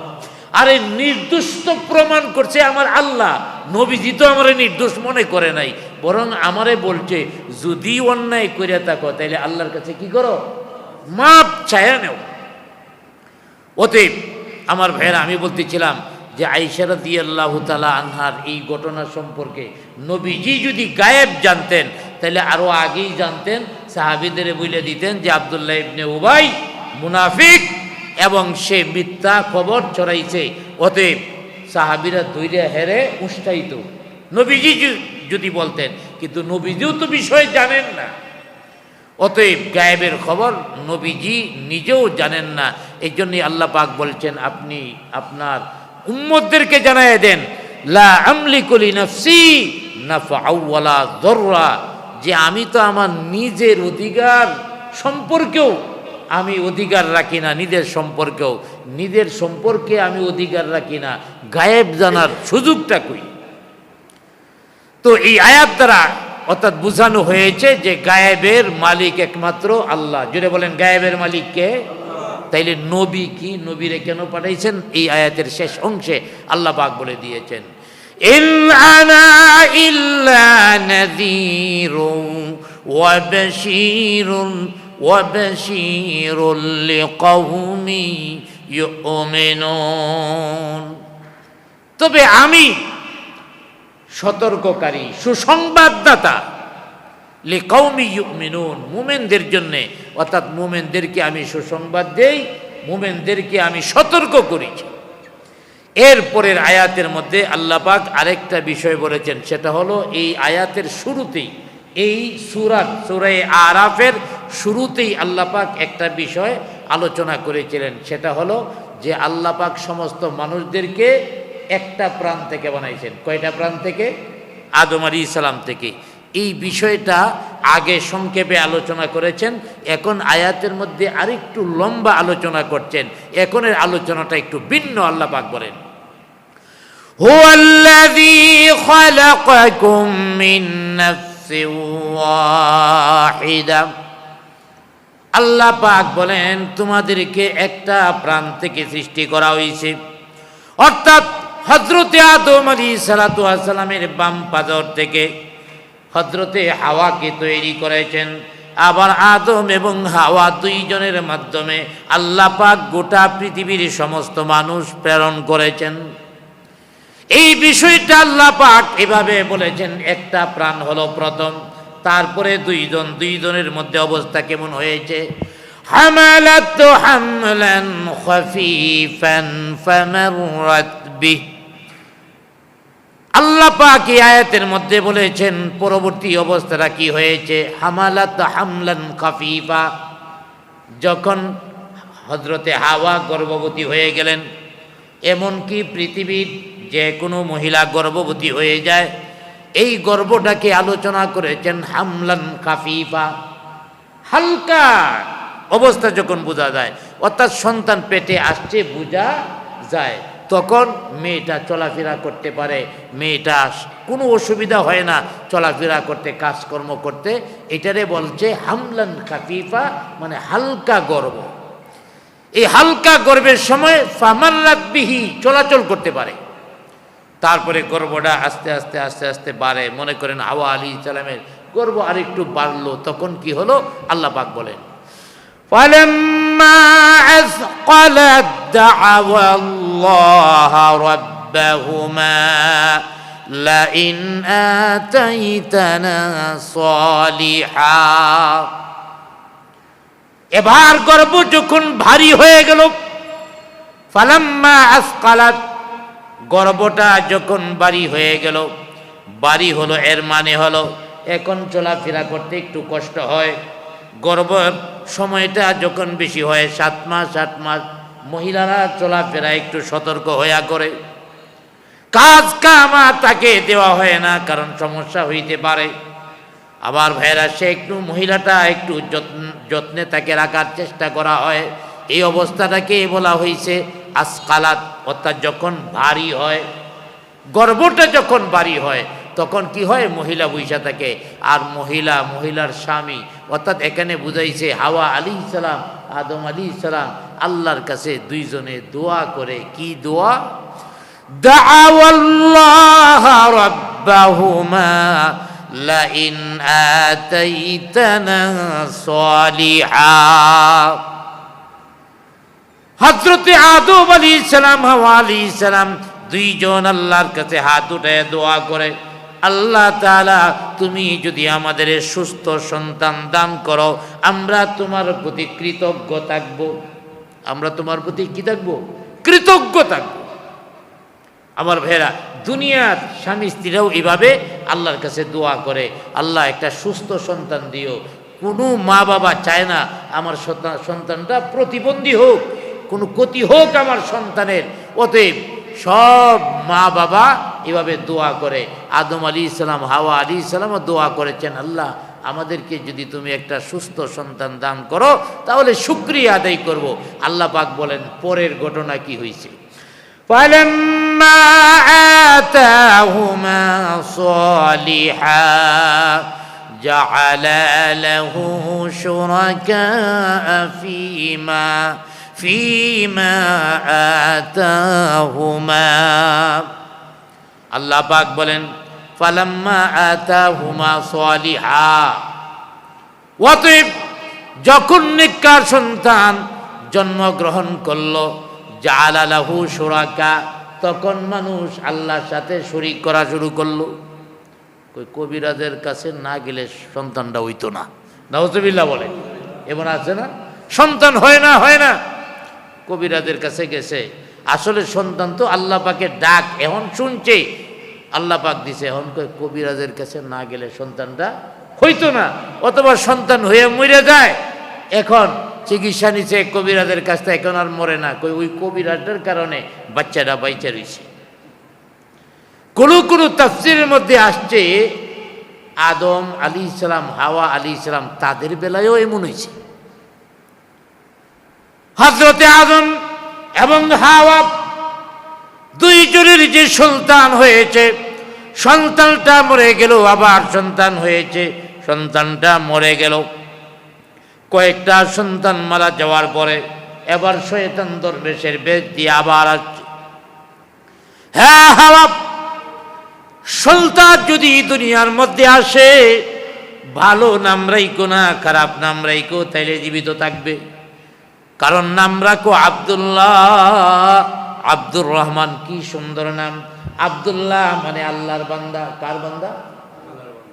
আরে নির্দোষ তো প্রমাণ করছে আমার আল্লাহ, নবীজি তো আমার নির্দোষ মনে করে নাই, বরং আমারে বলছে যদি অন্যায় করিয়া থাকো তাহলে আল্লাহর কাছে কি করো, মাপ চায়া নেও। অতএব আমার ভাইয়েরা, আমি বলতেছিলাম যে আয়েশা রাদিয়াল্লাহু তাআলা আনহার এই ঘটনা সম্পর্কে নবীজি যদি গায়েব জানতেন তাহলে আরো আগেই জানতেন, সাহাবীদের বলে দিতেন যে আব্দুল্লাহ ইবনে উবাই মুনাফিক এবং সে মিথ্যা খবর ছড়াইছে। অতএব সাহাবীরা দৈর্য হেরে উৎসাহিত, নবীজি যদি বলতেন, কিন্তু নবীজিও তো বিষয় জানেন না। অতএব গায়েবের খবর নবীজি নিজেও জানেন না। এই জন্যই আল্লাহ পাক বলছেন, আপনি আপনার উম্মতদেরকে জানায় দেন, লা আমলিকু লিনাফসি নাফআ ওয়ালা যররা, যে আমি তো আমার নিজের অধিকার সম্পর্কেও আমি অধিকার রাখি না, নিজের সম্পর্কে আমি অধিকার রাখি না, গায়েব জানার সুযোগটা কই। তো এই আয়াত দ্বারা অর্থাৎ বোঝানো হয়েছে যে গায়েবের মালিক একমাত্র আল্লাহ। জুড়ে বলেন, গায়েবের মালিক কে? তাইলে নবী কি, নবীরে কেন পাঠাইছেন? এই আয়াতের শেষ অংশে আল্লাহ পাক বলে দিয়েছেন, ইন আনা ইল্লা নাযীরুন ওয়া বাশীরুন লিকাওমি ইউমিনুন। তবে আমি সতর্ককারী, সুসংবাদদাতা লিকাউমি ইউমিনুন, মুমিনদের জন্য, অর্থাৎ মুমিনদেরকে আমি সুসংবাদ দেই, মুমিনদেরকে আমি সতর্ক করেছি। এরপরের আয়াতের মধ্যে আল্লাহ পাক আরেকটা বিষয় বলেছেন, সেটা হলো এই আয়াতের শুরুতেই, এই সূরা আরাফের শুরুতেই আল্লাহ পাক একটা বিষয় আলোচনা করেছিলেন, সেটা হলো যে আল্লাহ পাক সমস্ত মানুষদেরকে একটা প্রাণ থেকে বানাইছেন। কয়টা প্রাণ থেকে? আদম আলাইহিস সালাম থেকে। এই বিষয়টা আগে সংক্ষেপে আলোচনা করেছেন, এখন আয়াতের মধ্যে আরেকটু লম্বা আলোচনা করছেন। এখনের আলোচনাটা একটু ভিন্ন। আল্লাহ পাক বলেন, হুয়াল্লাযী খালাকাকুম মিন নাফসিন ওয়াহিদা। আল্লাহ পাক বলেন, তোমাদেরকে একটা প্রাণ থেকে সৃষ্টি করা হয়েছে, অর্থাৎ হযরতে আদম আলাইহিস সালাতু ওয়াস সালামের বাম পাজর থেকে হযরতে হাওয়াকে তৈরি করেছেন। আবার আদম এবং হাওয়া দুইজনের মাধ্যমে আল্লাহ পাক গোটা পৃথিবীর সমস্ত মানুষ প্রেরণ করেছেন। এই বিষয়টা আল্লাহ পাক এভাবে বলেছেন, একটা প্রাণ হলো প্রথম, তারপরে দুইজনের মধ্যে অবস্থা কেমন হয়েছে। হামালাত হামলান খাফীফান ফামাররাত বিহি। আল্লাহ পাক এই আয়াতের মধ্যে বলেছেন পরবর্তী অবস্থাটা কি হয়েছে। হামালাত হামলান খাফীফা, যখন হযরতে হাওয়া গর্ভবতী হয়ে গেলেন, এমনকি পৃথিবীর যে কোনো মহিলা গর্ভবতী হয়ে যায়, এই গর্ভটাকে আলোচনা করেছেন হামলান খাফীফা, হালকা অবস্থা যখন বোঝা যায়, অর্থাৎ সন্তান পেটে আসছে বোঝা যায়, তখন মেয়েটা চলাফেরা করতে পারে, মেয়েটা কোনো অসুবিধা হয় না চলাফেরা করতে, কাজকর্ম করতে। এটারে বলছে হামলান খাফীফা, মানে হালকা গর্ভ। এই হালকা গর্ভের সময় ফামাররাত বিহি, চলাচল করতে পারে। তারপরে গর্ভটা আস্তে আস্তে আস্তে আস্তে বাড়ে। মনে করেন হাওয়া আলাইহিস সালামের গর্ভ আরেকটু বাড়লো, তখন কি হলো আল্লাহ পাক বলেন, فَلَمَّا أَثْقَلَتْ دَعَوَا اللَّهَ رَبَّهُمَا لَئِنْ آتَيْتَنَا صَالِحًا। এবার গর্ভ যখন ভারী হয়ে গেল, ফালাম্মা আসকালাত, গর্ভটা যখন ভারী হয়ে গেল, ভারী হলো এর মানে হলো এখন চলাফেরা করতে একটু কষ্ট হয়। গর্ভের সময়টা যখন বেশি হয়, 7 মাস 8 মাস, মহিলারা চলাফেরা একটু সতর্ক হইয়া করে, কাজ কামা তাকে দেওয়া হয় না, কারণ সমস্যা হইতে পারে। আবার ভাইরা সে একটু, মহিলাটা একটু যত্নে তাকে রাখার চেষ্টা করা হয়। এই অবস্থাটাকে বলা হয়েছে আসকালাত, অর্থাৎ যখন ভারী হয়, গর্ভটা যখন ভারী হয়, তখন কি হয়, মহিলা বৈশা থাকে। আর মহিলার স্বামী, অর্থাৎ এখানে বুঝাইছে হাওয়া আলাইহিস সালাম, আদম আলাইহিস সালাম আল্লাহর কাছে দুইজনে দোয়া করে। কি দোয়া? দাআওয়াল্লাহ রাব্বাহুমা লাইন আতাইতানা সালিহা। হযরতে আদম আলাইহিস সালাম, হাওয়া আলাইহিস সালাম দুইজন আল্লাহর কাছে হাত উঠায় দোয়া করে, আল্লাহ তাআলা তুমি যদি আমাদের সুস্থ সন্তান দান করো, আমরা তোমার প্রতি কৃতজ্ঞ থাকব। আমরা তোমার প্রতি কি থাকব? কৃতজ্ঞ থাকব। আমার ভাইরা, দুনিয়ার স্বামী স্ত্রীরাও এভাবে আল্লাহর কাছে দোয়া করে, আল্লাহ একটা সুস্থ সন্তান দিও। কোনো মা বাবা চায় না আমার সন্তানটা প্রতিবন্ধী হোক, কোনো ক্ষতি হোক আমার সন্তানের। অতএব সব মা বাবা এভাবে দোয়া করে। আদম আলাইহিস সালাম, হাওয়া আলাইহিস সালামও দোয়া করেছেন, আল্লাহ আমাদেরকে যদি তুমি একটা সুস্থ সন্তান দান করো তাহলে শুকরিয়া আদায় করব। আল্লাহ পাক বলেন পরের ঘটনা কি হয়েছে। ফালাম্মা আতাহুমা সালিহা জাআলা লাহু শুরাকা ফীমা আতাহুমা। আল্লাহ পাক বলেন ফালাম্মা আতাহুমা সালিহা, অতএব যখন নেককার সন্তান জন্মগ্রহণ করল, জাআলা লাহু শুরাকা, তখন মানুষ আল্লাহর সাথে শরীক করা শুরু করলো। কবিরাজের কাছে না গেলে সন্তানটা হইতো না, নাউজুবিল্লাহ বলে। এমন আছে না, সন্তান হয় না, কবিরাজের কাছে গেছে। আসলে সন্তান তো আল্লাহ পাকের ডাক এখন শুনছে, আল্লাহ পাক দিছে। এখন কবিরাজের কাছে না গেলে সন্তানটা হইতো না, অথবা সন্তান হয়ে মরে যায়। এখন চিকিৎসা নিচ্ছে কবিরাজের কাছ থেকে, এখন আর মরে না। ওই কবিরাজের কারণে বাচ্চাটা বাইচা রয়েছে। কোনো তাফসীরের মধ্যে আসছে আদম আলাইহিস সালাম, হাওয়া আলাইহিস সালাম, তাদের বেলায়ও এমন হয়েছে। হযরতে আদম এবং হাওয়া দুইজনের যে সন্তান হয়েছে, সন্তানটা মরে গেল, আবার সন্তান হয়েছে, সন্তানটা মরে গেল। কয়েকটা সন্তান মারা যাওয়ার পরে এবার শয়তান দরবেশের বেশ দিয়ে আবার আসছে। হ্যাঁ হাওয়া, সন্তান যদি দুনিয়ার মধ্যে আসে, ভালো নাম রাইকো না, খারাপ নাম রাইকো, তাইলে জীবিত থাকবে। কারণ নাম রাখো আব্দুল্লাহ, আব্দুর রহমান, কি সুন্দর নাম। আব্দুল্লাহ মানে আল্লাহর বান্দা। কার বান্দা?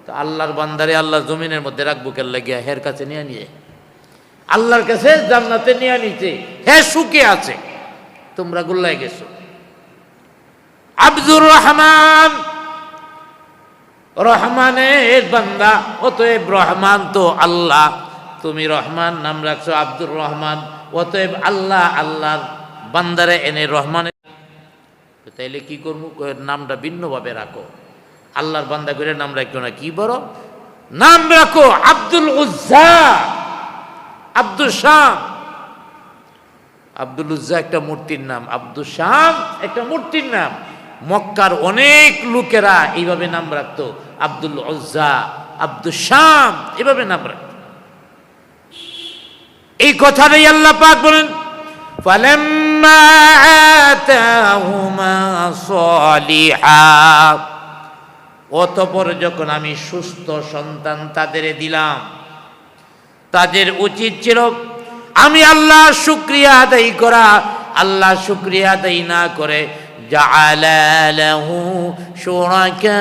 তো আল্লাহর বান্দারে আল্লাহ জমিনের মধ্যে রাখবো কেন লাগিয়া? হের কাছে নিয়ে আল্লাহর কাছে জান্নাতে নিয়ে নিতে, হ্যাঁ সুখে আছে, তোমরা গুল্লাই গেছো। আব্দুর রহমান, রহমানের বান্দা, অতএব রহমান তো আল্লাহ, তুমি রহমান নাম রাখছো আব্দুর রহমান, অতএব আল্লাহ আল্লাহর বান্দারে এনে রহমানের। তাইলে কি করবো? নামটা ভিন্নভাবে রাখো, আল্লাহর বান্দা করে নাম রাখো না। কি বড় নাম রাখো, আব্দুল উজ্জা, আব্দুল শাম। আব্দুল উজ্জা একটা মূর্তির নাম, আব্দুল শাম একটা মূর্তির নাম। মক্কার অনেক লোকেরা এইভাবে নাম রাখতো, আব্দুল উজ্জা, আব্দুল শাম, এভাবে নাম রাখত। এই কথাটাই আল্লাহ পাক বলেন, ফালাম্মা আতাহুমা সালিহা, অতঃপর যখন আমি সুস্থ সন্তান তাদের দিলাম, তাদের উচিত ছিল আমি আল্লাহ শুকরিয়া আদায় করা। আল্লাহ শুকরিয়া আদায় না করে জাআলা লাহু শুরাকা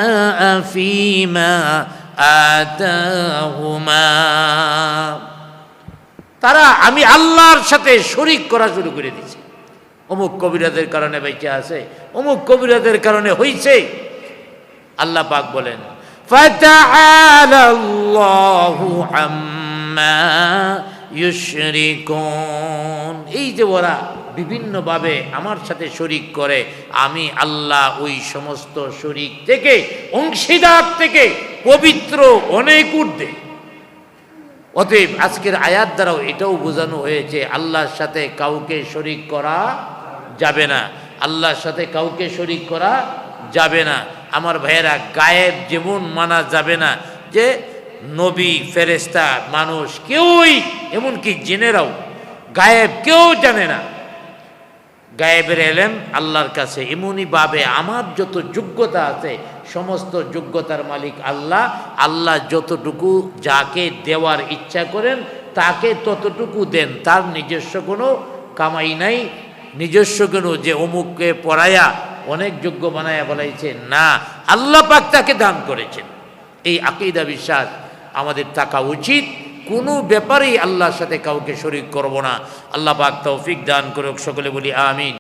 ফীমা আতাহুমা, তারা আমি আল্লাহর সাথে শরীক করা শুরু করে দিয়েছে। অমুক কবিরাজের কারণে বেঁচে আছে, অমুক কবিরাজের কারণে হইছে। আল্লাহ পাক বলেন, ফাতাআলা আল্লাহু আম্মা ইউশরিকুন, এই যে ওরা বিভিন্নভাবে আমার সাথে শরীক করে, আমি আল্লাহ ওই সমস্ত শরীক থেকে, অংশীদার থেকে পবিত্র, অনেক ঊর্ধ্বে। অতএব আজকের আয়াত দ্বারাও এটাও বোঝানো হয়েছে আল্লাহর সাথে কাউকে শরীক করা যাবে না, আল্লাহর সাথে কাউকে শরীক করা যাবে না। আমার ভাইয়েরা, গায়েব যেমন মানা যাবে না, যে নবী, ফেরেশতা, মানুষ কেউই, এমনকি জিনেরাও গায়েব কেউ জানে না। গায়েবের এলেম আল্লাহর কাছে। এমনই ভাবে আমার যত যোগ্যতা আছে, সমস্ত যোগ্যতার মালিক আল্লাহ। আল্লাহ যতটুকু যাকে দেওয়ার ইচ্ছা করেন তাকে ততটুকু দেন, তার নিজস্ব কোনো কামাই নাই, নিজস্ব কোনো যে অমুককে পড়ায়া অনেক যোগ্য বানায়া বলাইছে না, আল্লাহ পাক তাকে দান করেছেন। এই আকীদা বিশ্বাস আমাদের থাকা উচিত। কোনো ব্যাপারেই আল্লাহর সাথে কাউকে শরীক করব না। আল্লাহ পাক তৌফিক দান করুক, সকলে বলি আমিন।